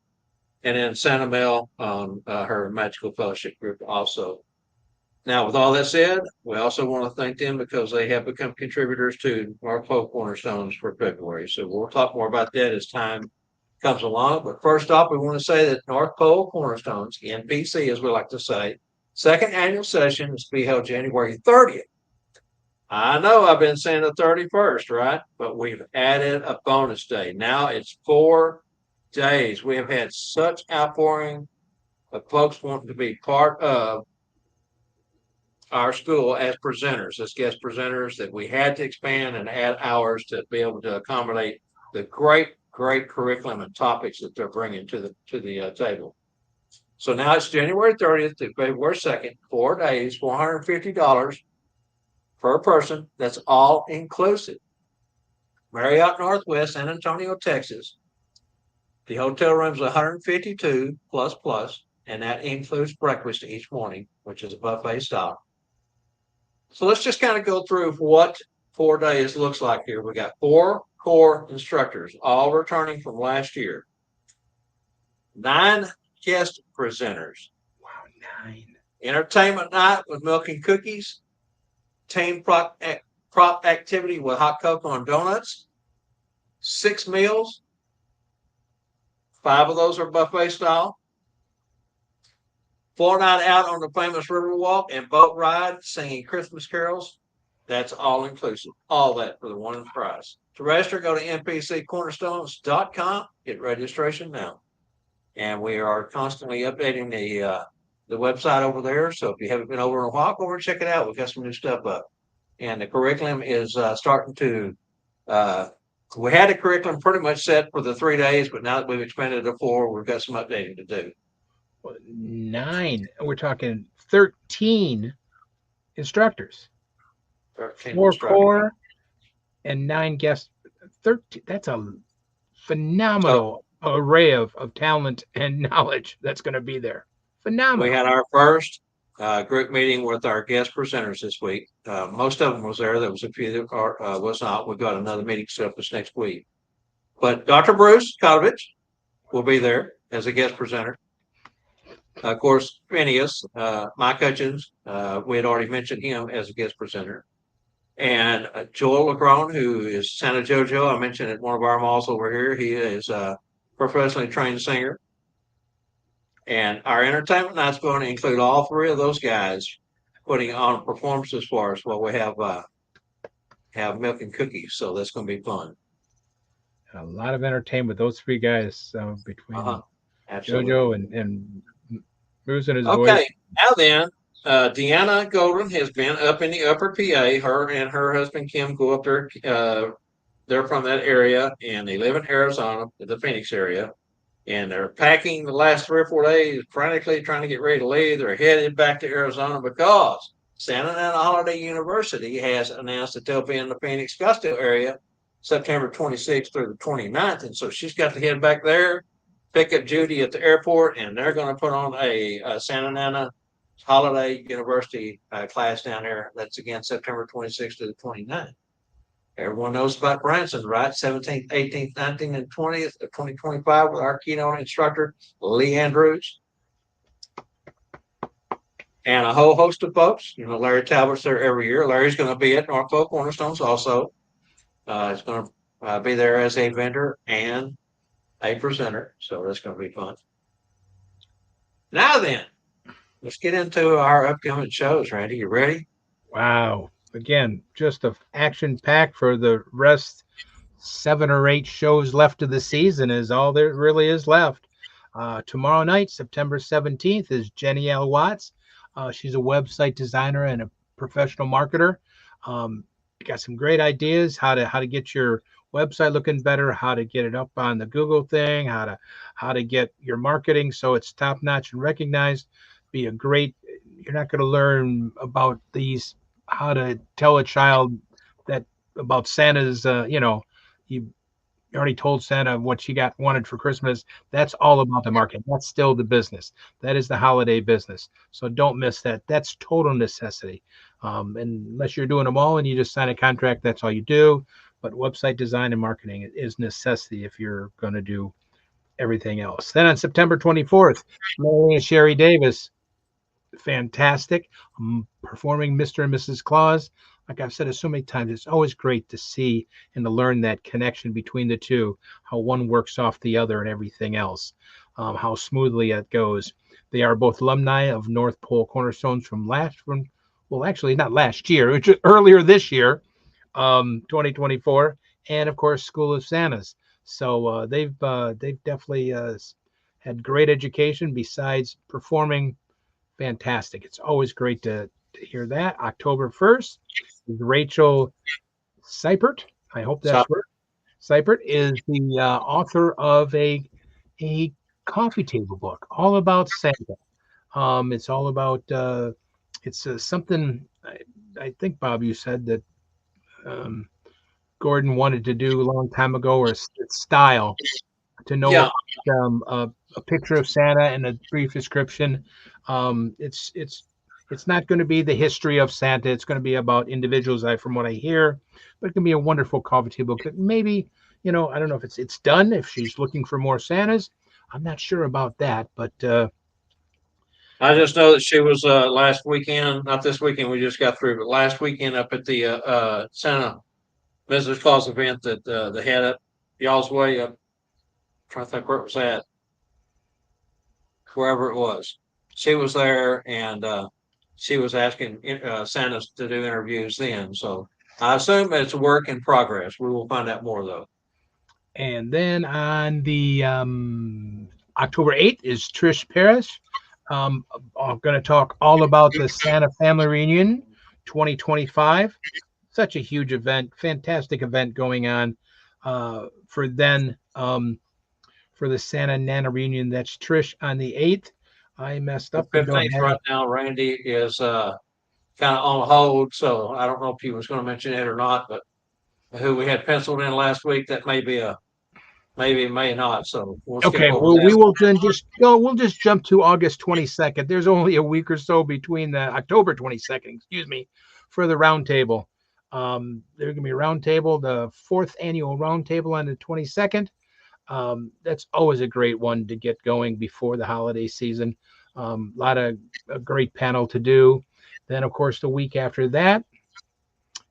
And then Santa Mel on her Magical Fellowship group also. Now, with all that said, we also want to thank them because they have become contributors to North Pole Cornerstones for February. So we'll talk more about that as time comes along. But first off, we want to say that North Pole Cornerstones, NPC, as we like to say, second annual session is to be held January 30th. I know I've been saying the 31st, right? But we've added a bonus day. Now it's 4 days. We have had such outpouring of folks wanting to be part of our school as presenters, as guest presenters, that we had to expand and add hours to be able to accommodate the great curriculum and topics that they're bringing to the table. So now it's January 30th to February 2nd, 4 days, $450 per person. That's all inclusive. Marriott Northwest, San Antonio, Texas. The hotel room's 152 plus, and that includes breakfast each morning, which is a buffet style. So let's just kind of go through what 4 days looks like here. We got 4 core instructors, all returning from last year. 9 guest presenters. Wow, 9. Entertainment night with milk and cookies. Team prop activity with hot cocoa and donuts. 6 meals. 5 of those are buffet style. 4 night out on the famous river walk and boat ride, singing Christmas carols. That's all inclusive. All that for the one price. To register, go to npccornerstones.com. Get registration now. And we are constantly updating the website over there. So if you haven't been over in a while, go over and check it out. We've got some new stuff up. And the curriculum is starting to we had a curriculum pretty much set for the 3 days, but now that we've expanded to 4, we've got some updating to do. 9. We're talking 13 instructors. 13 4 instructors. core and 9 guests. 13. That's a phenomenal array of talent and knowledge that's going to be there. Phenomenal. We had our first group meeting with our guest presenters this week. Most of them was there. There was a few that was not. We've got another meeting set up this next week. But Dr. Bruce Kotovich will be there as a guest presenter. Of course, Phineas, Mike Hutchins, we had already mentioned him as a guest presenter. And Joel LeGrone, who is Santa JoJo, I mentioned at one of our malls over here. He is a professionally trained singer. And our entertainment night's going to include all 3 of those guys putting on performances for us while we have milk and cookies. So that's going to be fun. A lot of entertainment with those 3 guys between JoJo and Bruce and his voice. Okay, now then, Deanna Golden has been up in the upper PA. Her and her husband Kim go up there. They're from that area, and they live in Arizona, the Phoenix area. And they're packing the last 3 or 4 days, frantically trying to get ready to leave. They're headed back to Arizona because Santa Ana Holiday University has announced that they'll be in the Phoenix Scottsdale area September 26th through the 29th. And so she's got to head back there, pick up Judy at the airport, and they're going to put on a Santa Ana Holiday University class down there. That's again September 26th to the 29th. Everyone knows about Branson, right? 17th, 18th, 19th, and 20th of 2025 with our keynote instructor, Lee Andrews. and a whole host of folks. You know, Larry Talbot's there every year. Larry's going to be at North Pole Cornerstones also. He's going to be there as a vendor and a presenter, so that's going to be fun. Now then, let's get into our upcoming shows. Randy, you ready? Wow. Again, just a action pack for the rest 7 or 8 shows left of the season is all there really is left. Tomorrow night, September 17th, is Jenny L. Watts. She's a website designer and a professional marketer. Um, got some great ideas how to get your website looking better, how to get it up on the Google thing, how to get your marketing so it's top notch and recognized. Be a great. You're not going to learn about these how to tell a child that about Santa's. You already told Santa what she got wanted for Christmas. That's all about the market. That's still the business. That is the holiday business. So don't miss that. That's total necessity. And unless you're doing them all and you just sign a contract, that's all you do. But website design and marketing is necessity if you're going to do everything else. Then on September 24th, Melanie and Sherry Davis, fantastic, performing Mr. and Mrs. Claus. Like I've said it so many times, it's always great to see and to learn that connection between the two, how one works off the other and everything else, how smoothly it goes. They are both alumni of North Pole Cornerstones well, actually not last year, which was earlier this year, 2024, and of course School of Santas. So they've definitely had great education besides performing fantastic. It's always great to hear that. October 1st is Rachel Seipert. I hope that's right. Seipert is the author of a coffee table book all about Santa. It's all about it's something I think Bob you said that um, Gordon wanted to do a long time ago, or style to know Yeah, about, a picture of Santa and a brief description. It's not going to be the history of Santa. It's going to be about individuals. From what I hear, but it can be a wonderful coffee table. Maybe I don't know if it's done. If she's looking for more Santas, I'm not sure about that. But I just know that she was last weekend, not this weekend we just got through, but last weekend up at the Santa Visitors Claus event that they had up y'all's way up. Trying to think where it was at, wherever it was. She was there and she was asking Santa to do interviews then. So I assume it's a work in progress. We will find out more though. and then on the October 8th is Trish Parrish. I'm going to talk all about the Santa Family Reunion 2025. Such a huge event, fantastic event going on for then for the Santa Nana Reunion. That's Trish on the 8th. I messed The up and don't 15th have right now, Randy is kind of on hold. So I don't know if he was going to mention it or not, but who we had penciled in last week, that may be a maybe, may not. So we'll skip Okay, over well, we that. will then just go. We'll just jump to August 22nd. There's only a week or so between the October 22nd, excuse me, for the roundtable. There's gonna be a roundtable, the 4th annual roundtable on the 22nd. That's always a great one to get going before the holiday season. A lot of a great panel to do. Then, of course, the week after that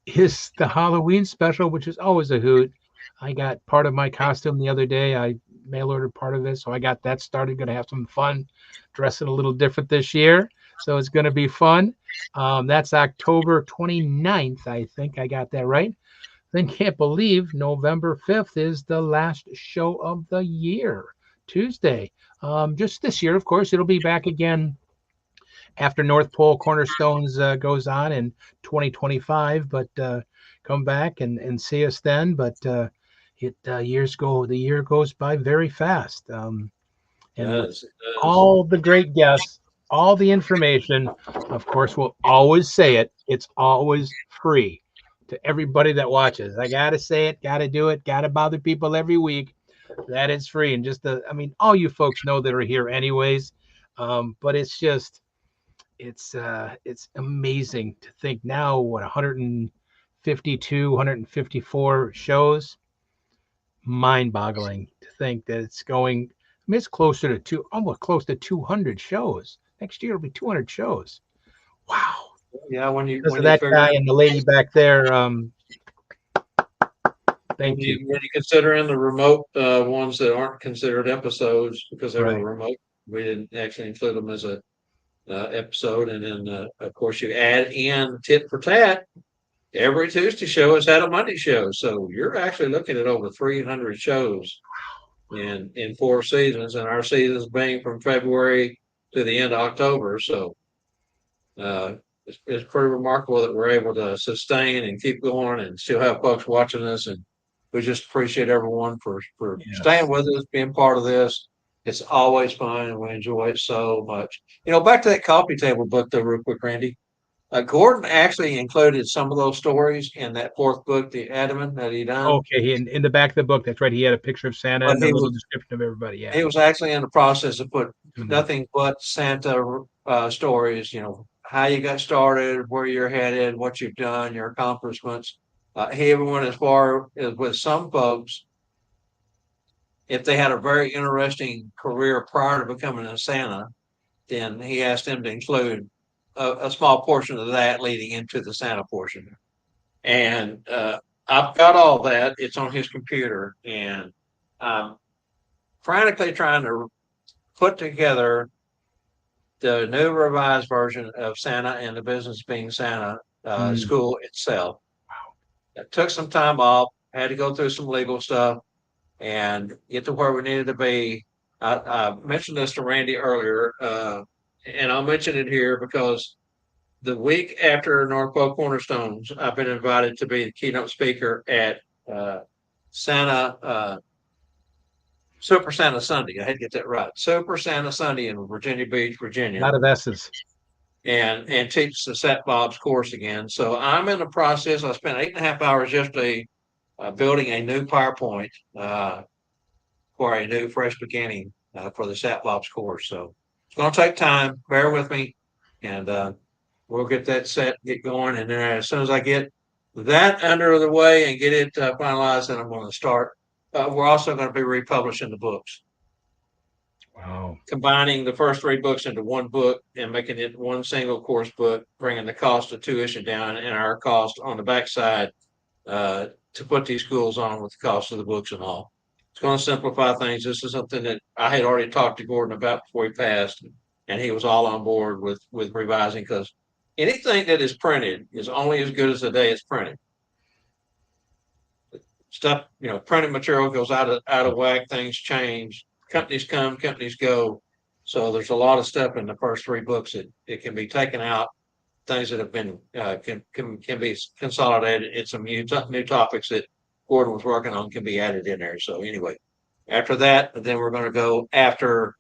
is the Halloween special, which is always a hoot. I got part of my costume the other day. I mail ordered part of it, so I got that started. Going to have some fun, dressing a little different this year. So it's going to be fun. That's October 29th. I think I got that right. Then can't believe November 5th is the last show of the year, Tuesday. Just this year, of course, it'll be back again after North Pole Cornerstones goes on in 2025. But come back and see us then. But the year goes by very fast. It And with does. It does. all the great guests, all the information, of course, we'll always say it. It's always free to everybody that watches. I gotta say it, gotta do it, gotta bother people every week. That is free, and all you folks know that are here anyways. But it's amazing to think now what 152, 154 shows. Mind-boggling to think that it's going. I mean, it's closer to almost close to 200 shows. Next year it'll be 200 shows. Wow. Yeah, when you Because of that figure guy and the lady back there. when Thank you. you consider in the remote ones that aren't considered episodes because they were Right. remote, we didn't actually include them as a episode. And then of course you add in tit for tat. Every Tuesday show has had a Monday show, so you're actually looking at over 300 shows in 4 seasons, and our seasons being from February to the end of October. So it's pretty remarkable that we're able to sustain and keep going and still have folks watching us. And we just appreciate everyone for staying Yes. with us, being part of this. It's always fun, and we enjoy it so much. Back to that coffee table book, though, real quick, Randy. Gordon actually included some of those stories in that fourth book, the Adamant, that he done. Okay. In the back of the book, that's right. He had a picture of Santa But and a little description of everybody. Yeah. he was actually in the process of put Mhm. nothing but Santa stories. How you got started, where you're headed, what you've done, your accomplishments. He even went as far as with some folks, if they had a very interesting career prior to becoming a Santa, then he asked them to include a small portion of that leading into the Santa portion. And I've got all that. It's on his computer, and I'm frantically trying to put together the new revised version of Santa and the Business Being Santa Mm. school itself. It took some time off, had to go through some legal stuff and get to where we needed to be. I mentioned this to Randy earlier, and I'll mention it here because the week after Norfolk Cornerstones, I've been invited to be the keynote speaker at Santa Super Santa Sunday. I had to get that right. Super Santa Sunday in Virginia Beach, A Virginia, lot of S's. and teach the Set Bob's course again. So I'm in the process. I spent 8.5 hours yesterday building a new PowerPoint for a new fresh beginning for the Sat Bob's course. So it's going to take time. Bear with me, and we'll get that set, get going, and then as soon as I get that under the way and get it finalized, then I'm going to start. We're also going to be republishing the books, Wow. combining the first 3 books into one book and making it one single course book, bringing the cost of tuition down and our cost on the backside to put these schools on with the cost of the books and all. It's going to simplify things. This is something that I had already talked to Gordon about before he passed, and he was all on board with revising because anything that is printed is only as good as the day it's printed. Stuff, printed material goes out of whack. Things change. Companies come, companies go. So there's a lot of stuff in the first 3 books that it can be taken out. Things that have been can be consolidated. It's some new topics that Gordon was working on can be added in there. So anyway, after that, then we're going to go after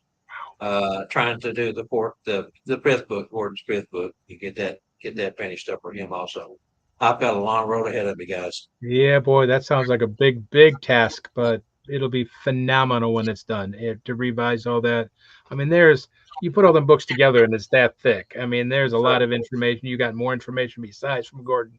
trying to do the 5th book, Gordon's 5th book. You get that finished up for him also. I've got a long road ahead of me, guys. Yeah, boy, that sounds like a big task, but it'll be phenomenal when it's done. To revise all that. I mean, you put all them books together and it's that thick. I mean, there's a lot of information. You got more information besides from Gordon.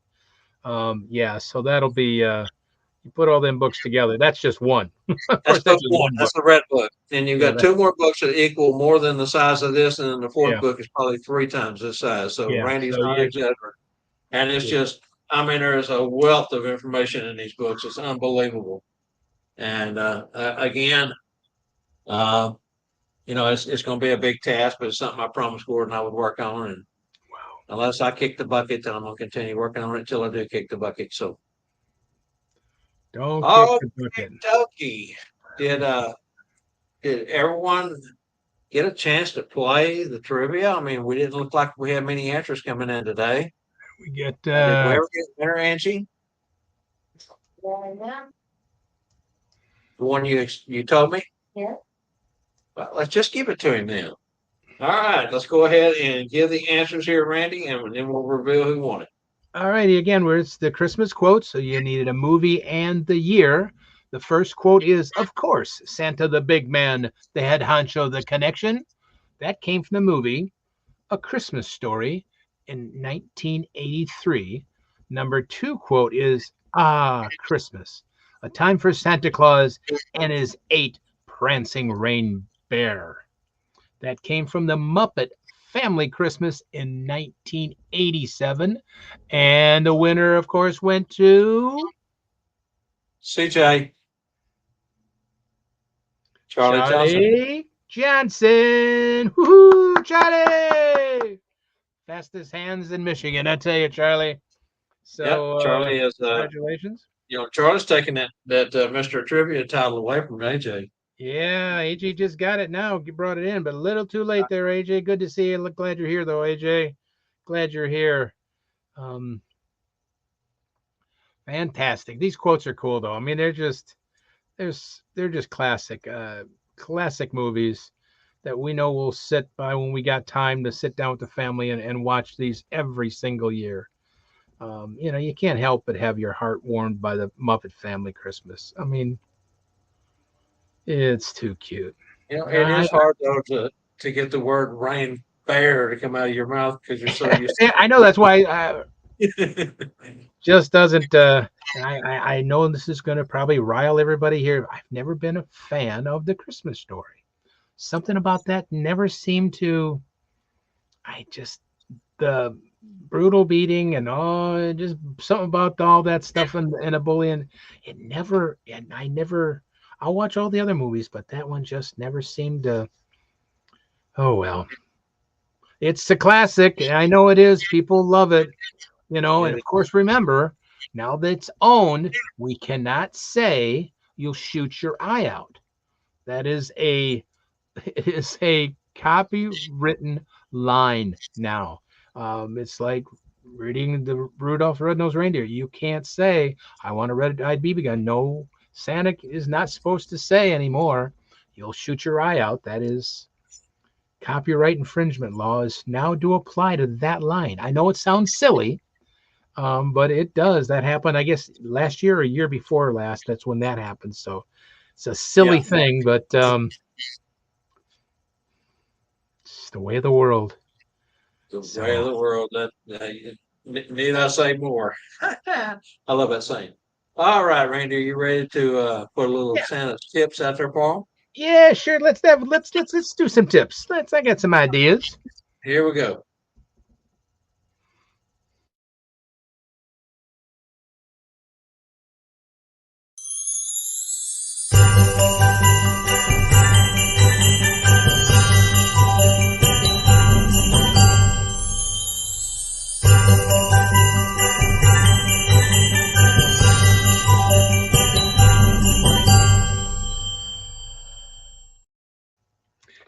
Yeah, so that'll be you put all them books together. That's just one. Of That's course, that's book just one. one That's book. the red book. Then you've Yeah, got 2 more books that equal more than the size of this, and then the 4th yeah, book is probably 3 times this size. So yeah. Randy's So not exaggerating. And it's just, I mean, there is a wealth of information in these books. It's unbelievable. And again, uh, it's going to be a big task, but it's something I promised Gordon I would work on. And unless I kick the bucket, then I'm going to continue working on it until I do kick the bucket. So, don't kick oh, the bucket. Dokie. Did everyone get a chance to play the trivia? I mean, we didn't look like we had many answers coming in today. We get Did we ever get winner, Angie? Yeah. The one you told me? Yeah. Well, let's just give it to him then. All right, let's go ahead and give the answers here, Randy, and then we'll reveal who won it. all righty. Again, where it's the Christmas quote, so you needed a movie and the year. The first quote is, of course, Santa the Big Man, the head honcho, the connection. That came from the movie A Christmas Story in 1983. Number 2 quote is, Ah, Christmas, a time for Santa Claus and his 8 prancing reindeer. That came from the Muppet Family Christmas in 1987. And the winner, of course, went to CJ, Charlie Johnson. Charlie Johnson. Woohoo, Charlie! Fastest hands in Michigan, I tell you, Charlie. Yep, So, Charlie is. congratulations. Charlie's taking that Mr. Trivia title away from AJ. Yeah, AJ just got it now. You brought it in, but a little too late there, AJ. Good to see you. Look, glad you're here, though, AJ. Glad you're here. Um, Fantastic. These quotes are cool, though. I mean, they're just classic movies that we know we'll sit by when we got time to sit down with the family and watch these every single year. You can't help but have your heart warmed by the Muppet Family Christmas. I mean, it's too cute. It is hard though to get the word rain fair to come out of your mouth because you're so used I know that's why to. just doesn't. And I know this is going to probably rile everybody here. I've never been a fan of the Christmas Story. Something about that never seemed to. I just the brutal beating and all, just something about all that stuff and a bully, and it never. And I never. I'll watch all the other movies, but that one just never seemed to. Oh well, it's a classic. I know it is. People love it. And of course, remember, now that it's owned, we cannot say you'll shoot your eye out. That is it is a copywritten line now. It's like reading the Rudolph the Red-Nosed Reindeer. You can't say, I want a red-eyed BB gun. No, Santa is not supposed to say anymore, you'll shoot your eye out. That is copyright infringement laws now do apply to that line. I know it sounds silly, but it does. That happened, I guess, last year or a year before last. That's when that happened. So it's a silly thing, but it's the way of the world. The way of the world. Need I say more? I love that saying. All right, Randy, are you ready to put a little Santa's tips out there, Paul? Yeah, sure. Let's do some tips. I got some ideas. Here we go.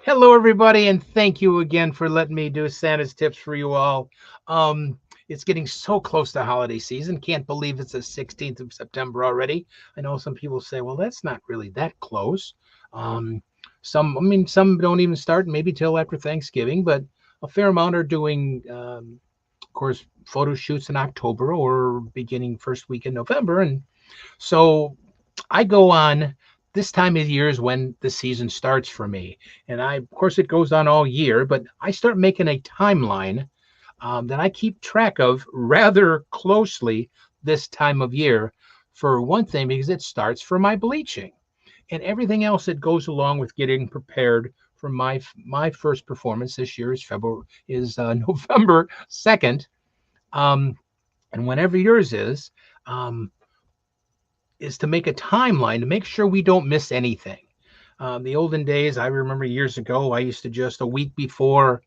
Hello, everybody, and thank you again for letting me do Santa's tips for you all. It's getting so close to holiday season. Can't believe it's the 16th of September already. I know some people say, well, that's not really that close. Some don't even start maybe till after Thanksgiving, but a fair amount are doing, of course, photo shoots in October or beginning first week in November. And so I go on. This time of year is when the season starts for me. And of course, it goes on all year, but I start making a timeline that I keep track of rather closely this time of year. For one thing, because it starts for my bleaching and everything else that goes along with getting prepared for my first performance this year is November 2nd. And whenever yours is to make a timeline to make sure we don't miss anything. The olden days, I remember years ago, I used to just a week before,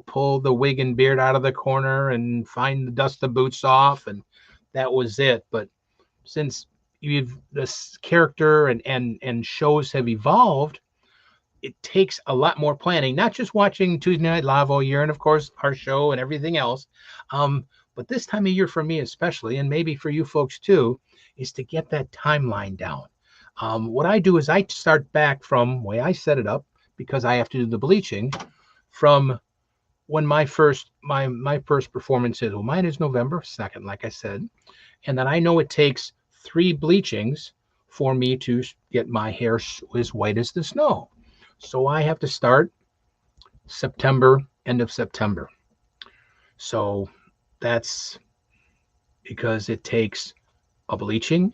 pull the wig and beard out of the corner and dust the boots off, and that was it. But since this character and shows have evolved, it takes a lot more planning, not just watching Tuesday Night Live all year and of course our show and everything else. But this time of year for me especially, and maybe for you folks too, is to get that timeline down. What I do is I start back from the way I set it up, because I have to do the bleaching, from when my first performance is. Well, mine is November 2nd, like I said. And then I know it takes 3 bleachings for me to get my hair as white as the snow. So I have to start end of September. So that's because it takes a bleaching,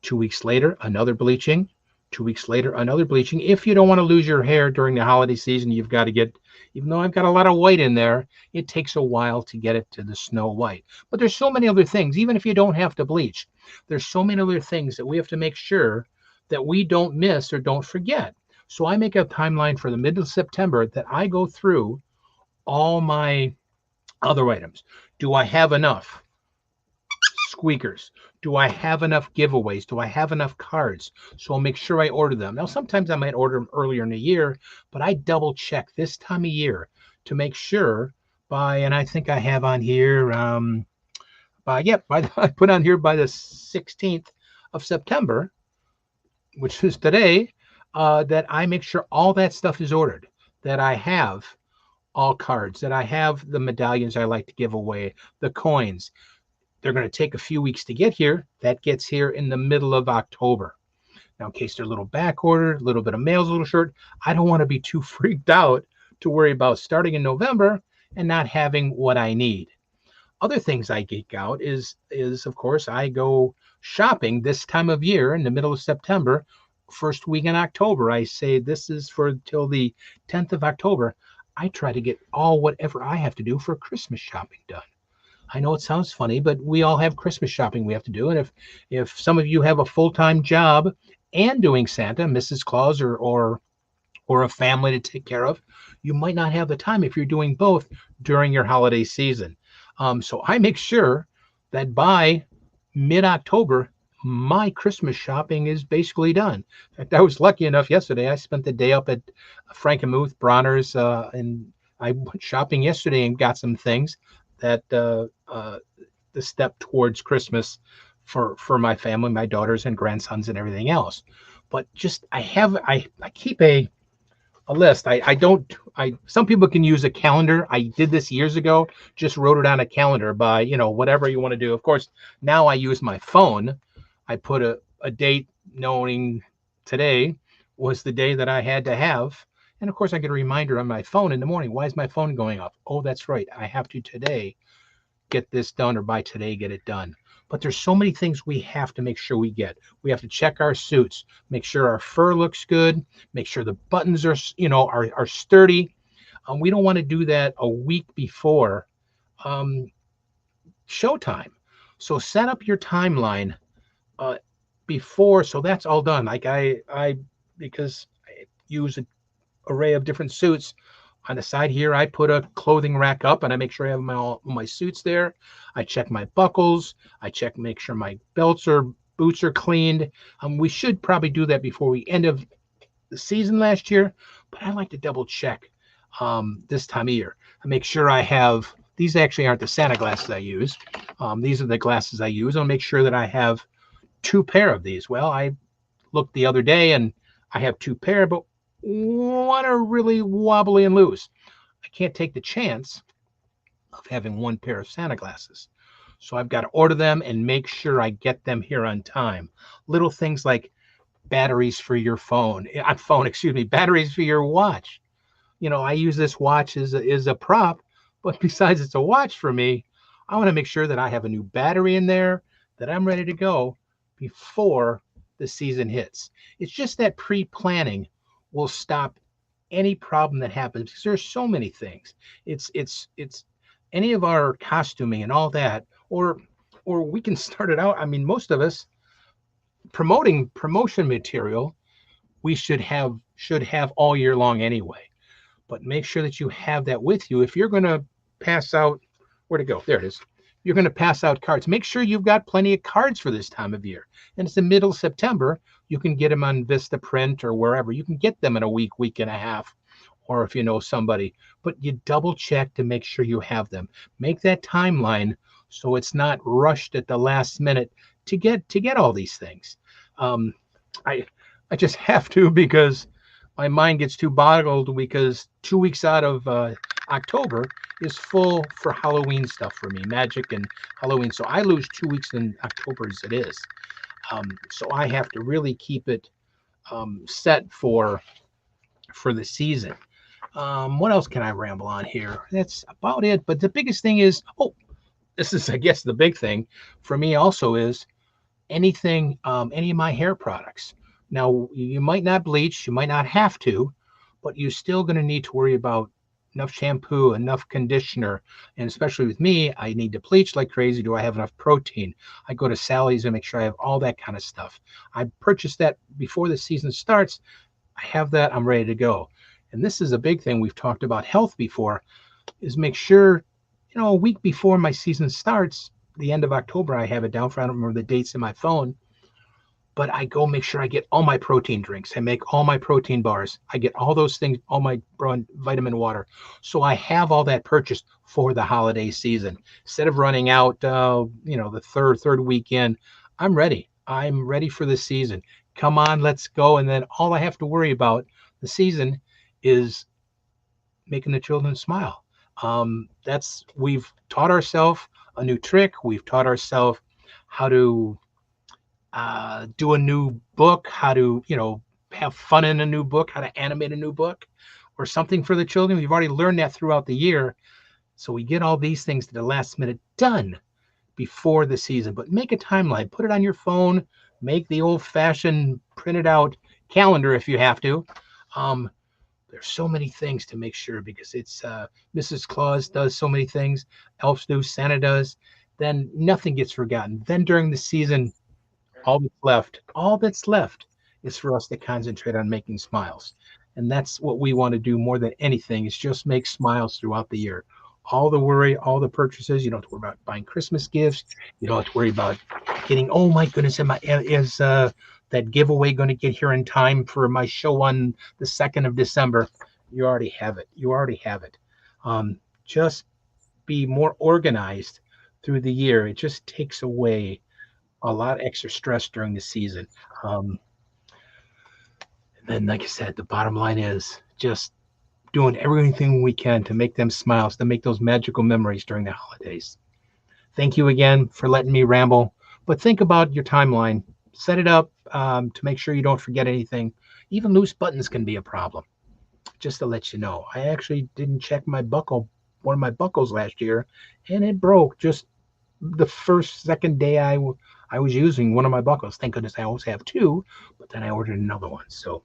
2 weeks later, another bleaching, 2 weeks later, another bleaching. If you don't want to lose your hair during the holiday season, you've got to get, even though I've got a lot of white in there, it takes a while to get it to the snow white. But there's so many other things, even if you don't have to bleach, there's so many other things that we have to make sure that we don't miss or don't forget. So I make a timeline for the middle of September that I go through all my other items. Do I have enough squeakers? Do I have enough giveaways? Do I have enough cards? So I'll make sure I order them. Now, sometimes I might order them earlier in the year, but I double check this time of year to make sure and I think I have on here, I put on here by the 16th of September, which is today, that I make sure all that stuff is ordered, that I have all cards, that I have the medallions I like to give away, the coins. They're going to take a few weeks to get here. That gets here in the middle of October. Now, in case they're a little back ordered, a little bit of mail's a little short, I don't want to be too freaked out to worry about starting in November and not having what I need. Other things I geek out is of course, I go shopping this time of year in the middle of September, first week in October. I say this is for till the 10th of October. I try to get whatever I have to do for Christmas shopping done. I know it sounds funny, but we all have Christmas shopping we have to do. And if some of you have a full-time job and doing Santa, Mrs. Claus, or a family to take care of, you might not have the time if you're doing both during your holiday season. So I make sure that by mid-October, my Christmas shopping is basically done. In fact, I was lucky enough yesterday. I spent the day up at Frankenmuth, Bronner's, and I went shopping yesterday and got some things that the step towards Christmas for my family, my daughters and grandsons and everything else. But just I keep a list. Some people can use a calendar. I did this years ago, just wrote it on a calendar by, whatever you want to do. Of course, now I use my phone. I put a date knowing today was the day that I had to have. And of course, I get a reminder on my phone in the morning. Why is my phone going off? Oh, that's right. I have to today get this done, or by today get it done. But there's so many things we have to make sure we get. We have to check our suits, make sure our fur looks good, make sure the buttons are sturdy. We don't want to do that a week before showtime. So set up your timeline before, so that's all done. Like because I use an array of different suits. On the side here, I put a clothing rack up and I make sure I have all my suits there. I check my buckles. Make sure my boots are cleaned. We should probably do that before we end of the season last year, but I like to double check this time of year. I make sure I have, these actually aren't the Santa glasses I use. These are the glasses I use. I'll make sure that I have 2 pair of these. Well, I looked the other day and I have 2 pair, but one are really wobbly and loose. I can't take the chance of having 1 pair of Santa glasses. So I've got to order them and make sure I get them here on time. Little things like batteries for your batteries for your watch. I use this watch as a prop, but besides it's a watch for me, I want to make sure that I have a new battery in there, that I'm ready to go before the season hits. It's just that pre-planning will stop any problem that happens, because there's so many things. It's any of our costuming and all that, or we can start it out. I mean, most of us promotion material we should have all year long anyway. But make sure that you have that with you. If you're going to pass out, where to go? There it is. You're going to pass out cards. Make sure you've got plenty of cards for this time of year. And it's the middle of September. You can get them on Vistaprint or wherever. You can get them in a week and a half, or if you know somebody. But you double check to make sure you have them. Make that timeline so it's not rushed at the last minute to get all these things. I just have to, because my mind gets too boggled, because 2 weeks out of October is full for Halloween stuff for me, magic and Halloween. So I lose 2 weeks in October as it is. So I have to really keep it set for the season. What else can I ramble on here? That's about it. But the biggest thing is, this is, I guess, the big thing for me also is anything, any of my hair products. Now, you might not bleach, you might not have to, but you're still going to need to worry about enough shampoo, enough conditioner. And especially with me, I need to bleach like crazy. Do I have enough protein? I go to Sally's and make sure I have all that kind of stuff. I purchased that before the season starts. I have that, I'm ready to go. And this is a big thing. We've talked about health before, is make sure, a week before my season starts, the end of October, I have it down for, I don't remember the dates in my phone, but I go make sure I get all my protein drinks. I make all my protein bars. I get all those things, all my vitamin water. So I have all that purchased for the holiday season. Instead of running out, the third weekend, I'm ready. I'm ready for the season. Come on, let's go. And then all I have to worry about the season is making the children smile. We've taught ourselves a new trick. We've taught ourselves how to do a new book, how to, have fun in a new book, how to animate a new book or something for the children. We've already learned that throughout the year. So we get all these things to the last minute done before the season. But make a timeline, put it on your phone, make the old fashioned printed out calendar if you have to. There's so many things to make sure, because it's Mrs. Claus does so many things, elves do, Santa does, then nothing gets forgotten. Then during the season, all that's left is for us to concentrate on making smiles. And that's what we want to do more than anything, is just make smiles throughout the year. All the worry, all the purchases, you don't have to worry about buying Christmas gifts. You don't have to worry about getting, oh my goodness, is that giveaway going to get here in time for my show on the 2nd of December? You already have it. Just be more organized through the year. It just takes away a lot of extra stress during the season. And then, like I said, the bottom line is just doing everything we can to make them smiles, to make those magical memories during the holidays. Thank you again for letting me ramble, but think about your timeline. Set it up to make sure you don't forget anything. Even loose buttons can be a problem. Just to let you know, I actually didn't check one of my buckles last year, and it broke just the second day I was using one of my buckles. Thank goodness I always have two, but then I ordered another one. So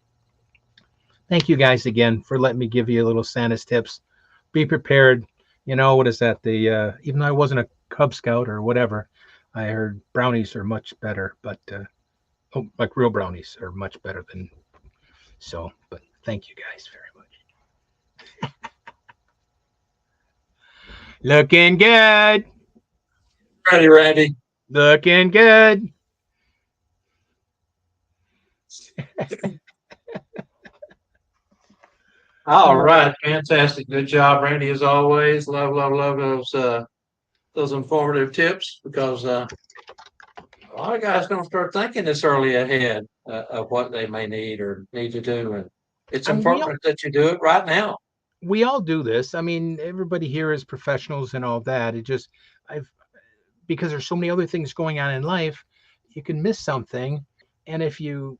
thank you guys again for letting me give you a little Santa's tips. Be prepared. What is that? Even though I wasn't a Cub Scout or whatever, I heard brownies are much better, but like real brownies are much better than so. But thank you guys very much. Looking good. Ready, Randy. Looking good. All right, fantastic, good job, Randy, as always. Love those informative tips, because a lot of guys don't start thinking this early ahead of what they may need or need to do, and it's important that you do it right now. We all do this. I mean, everybody here is professionals and all that. Because there's so many other things going on in life, you can miss something. And if you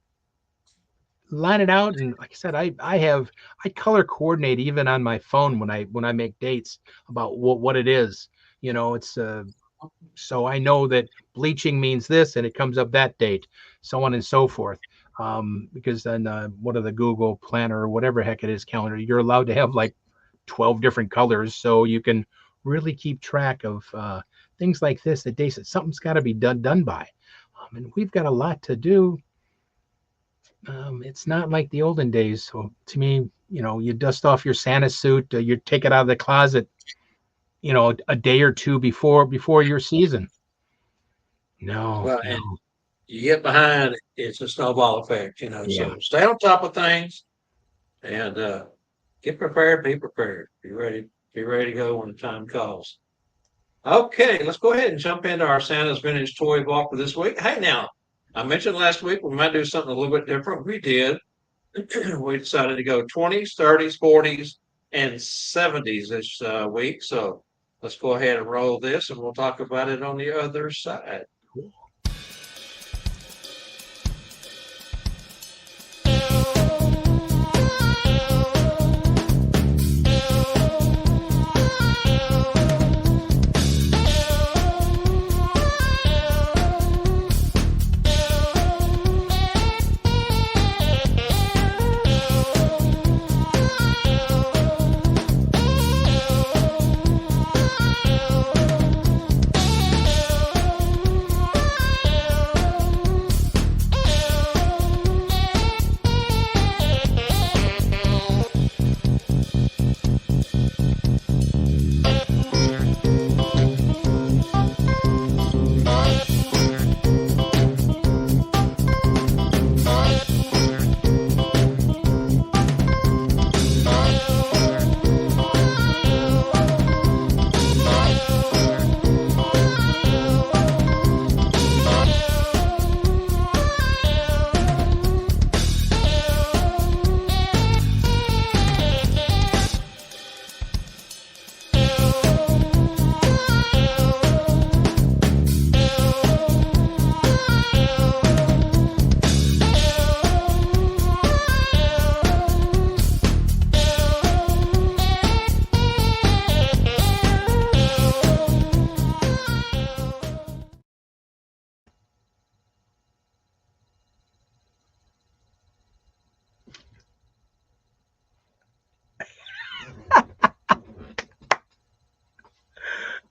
line it out, and like I said, I color coordinate even on my phone when I make dates about what it is. It's so I know that bleaching means this, and it comes up that date, so on and so forth. Because then what are the Google Planner or whatever heck it is calendar, you're allowed to have like 12 different colors, so you can really keep track of things like this. The days that something's got to be done by, and we've got a lot to do. It's not like the olden days. So to me, you dust off your Santa suit, you take it out of the closet, a day or two before your season. No. And you get behind, it's a snowball effect, Yeah. So stay on top of things and get prepared, be prepared. Be ready to go when the time calls. Okay, let's go ahead and jump into our Santa's Vintage Toy Walk for this week. Hey, now, I mentioned last week we might do something a little bit different. We did. We decided to go 20s, 30s, 40s, and 70s this week. So let's go ahead and roll this, and we'll talk about it on the other side. Cool.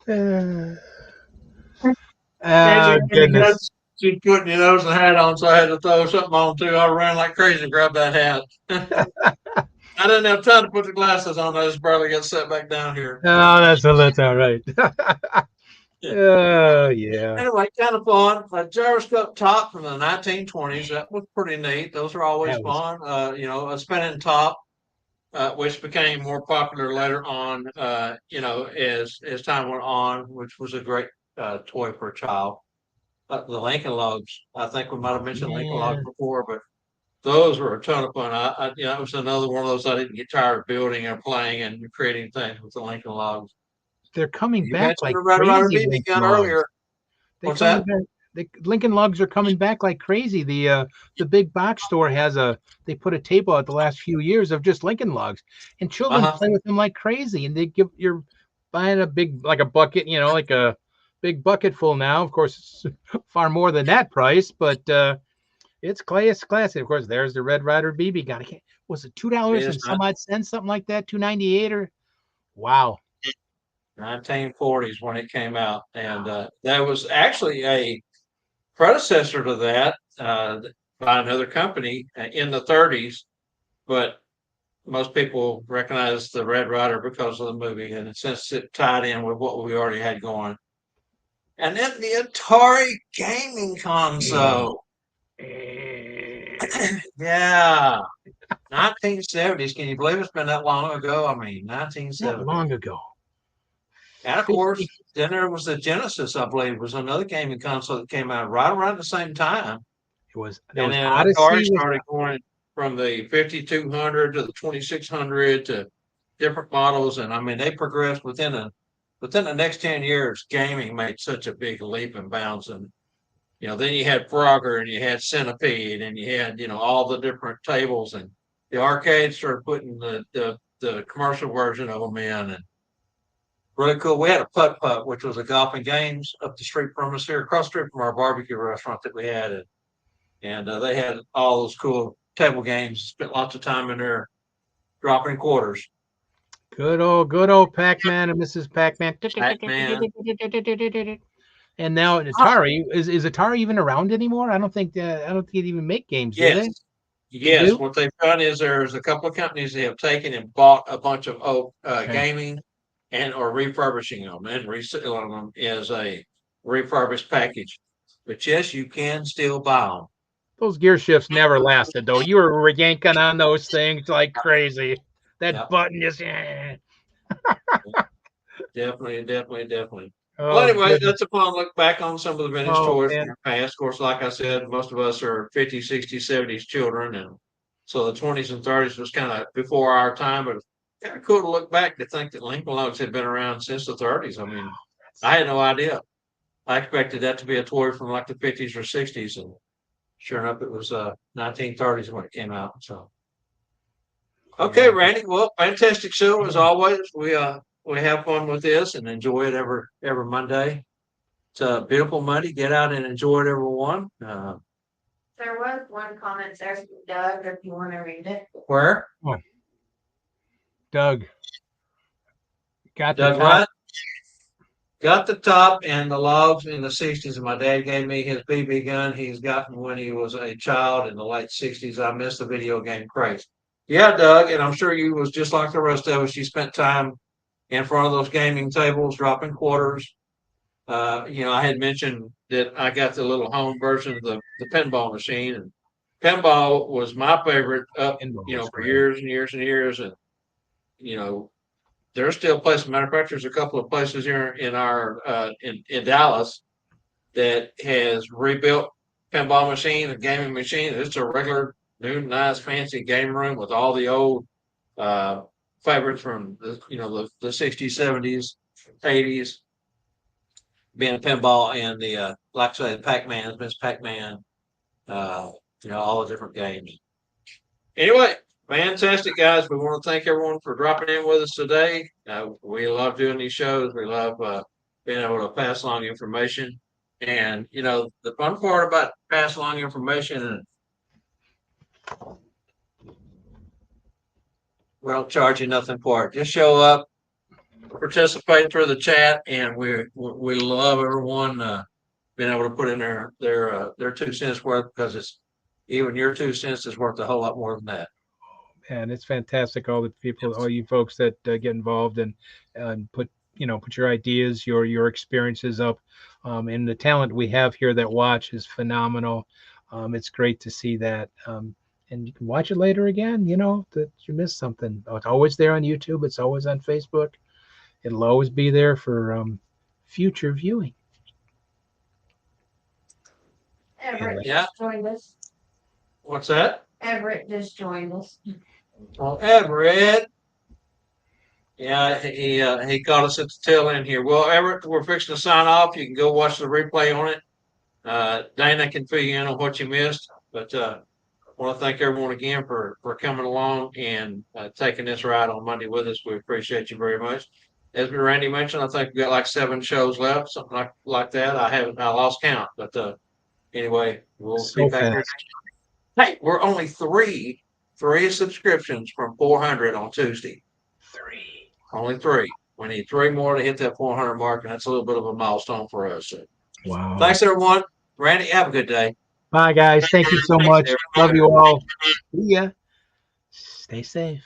Uh, Nancy, you got goodness. she's putting your nose and hat on, so I had to throw something on too. I ran like crazy to grab that hat. I didn't have time to put the glasses on. I just barely got set back down here. Oh, that's all right. Oh yeah, Anyway, kind of fun. A gyroscope top from the 1920s. That was pretty neat. Those are always that was fun. A spinning top, which became more popular later on, as time went on, which was a great toy for a child. The Lincoln Logs. I think we might have mentioned Lincoln Logs man. before, but those were a ton of fun. It was another one of those I didn't get tired of building and playing and creating things with the Lincoln Logs. They're coming You back mentioned like the Red Ryder crazy. BB Lincoln gun Logs. earlier. They What's coming that? back. The Lincoln Logs are coming back like crazy. The big box store has a. They put a table out the last few years of just Lincoln Logs, and Uh children huh. play with them like crazy. And they give you're buying a big like a bucket, like a big bucket full now. Of course, it's far more than that price, but it's classic. Of course, there's the Red Ryder BB gun. Was it It $2 is and some odd cents, something like that, 2.98 or wow. 1940s when it came out, and that was actually a predecessor to that by another company in the 30s. But most people recognize the Red Ryder because of the movie, and since it tied in with what we already had going. And then the Atari gaming console. Yeah, 1970s. Can you believe it's been that long ago? I mean, Not 1970. long ago. And of 50. course, then there was the Genesis, I believe, was another gaming console that came out right around the same time. There And was then Atari Odyssey. Was started going from the 5200 to the 2600 to different models. And I mean, they progressed within the next 10 years, gaming made such a big leap and bounds. And, then you had Frogger and you had Centipede and you had, all the different tables, and the arcades started putting the commercial version of them in. And really cool. We had a putt putt, which was a golf and games up the street from us here, across the street from our barbecue restaurant that we had. And they had all those cool table games. Spent lots of time in there dropping quarters. good old Pac-Man and Mrs. Pac-Man. Pac-Man. And now Atari is Atari even around anymore? I don't think they even make games, do Yes. they? They Yes. do? What they've done is there's a couple of companies that have taken and bought a bunch of Okay. gaming and or refurbishing them and reselling them as a refurbished package. But yes, you can still buy them. Those gear shifts never lasted though. You were yanking on those things like crazy. That Yeah, button just definitely, definitely, definitely. Well, oh anyway, goodness. that's a fun look back on some of the vintage Oh toys from man. our past. Of course, like I said, most of us are 50s, 60s, 70s children. And so the 20s and 30s was kind of before our time, but it's kind of cool to look back to think that Lincoln Logs had been around since the 30s. I mean, I had no idea. I expected that to be a toy from like the 50s or 60s. And sure enough, it was 1930s when it came out. So, okay, Yeah. Randy. Well, fantastic show as always. We have fun with this and enjoy it every Monday. It's a beautiful Monday. Get out and enjoy it, everyone. There was one comment there from Doug, if you want to read it. Where? Oh, Doug. Got the Doug top. what? Got the top and the logs in the 60s. And my dad gave me his BB gun he's gotten when he was a child in the late 60s. I missed the video game craze. Yeah, Doug, and I'm sure you was just like the rest of us. You spent time in front of those gaming tables, dropping quarters. I had mentioned that I got the little home version of the pinball machine, and pinball was my favorite up, Pinball was for great. years and years and years. And, you know, there's still places, matter of fact, there's a couple of places here in our, in Dallas that has rebuilt pinball machine and gaming machine. It's a regular, new, nice, fancy game room with all the old, uh, favorites from the 60s, 70s, 80s, being pinball and like I say, the Pac-Man, Miss Pac-Man, uh, all the different games. Anyway, fantastic guys. We want to thank everyone for dropping in with us today. We love doing these shows. We love being able to pass along information. And the fun part about passing along information, and we don't charge you nothing for it. Just show up, participate through the chat, and we love everyone being able to put in their 2 cents worth, because it's even your 2 cents is worth a whole lot more than that. And it's fantastic. All the people, all you folks that get involved and put put your ideas, your experiences up, and the talent we have here that watch is phenomenal. It's great to see that, and you can watch it later again. That you missed something. Oh, it's always there on YouTube. It's always on Facebook. It'll always be there for future viewing. Everett Yeah. just joined us. What's that? Everett just joined us. Well, Everett. Yeah, he caught us at the tail end here. Well, Everett, we're fixing to sign off. You can go watch the replay on it. Dana can fill you in on what you missed, but I want to thank everyone again for coming along and taking this ride on Monday with us. We appreciate you very much. As Randy mentioned, I think we got like 7 shows left, something like that. I lost count, but anyway, we'll So be back here. fast. Hey, we're only three subscriptions from 400 on Tuesday. 3. Only 3. We need 3 more to hit that 400 mark, and that's a little bit of a milestone for us. So, Wow. thanks, everyone. Randy, have a good day. Bye, guys. Thank you so Thanks, much. everyone. Love you all. See ya. Stay safe.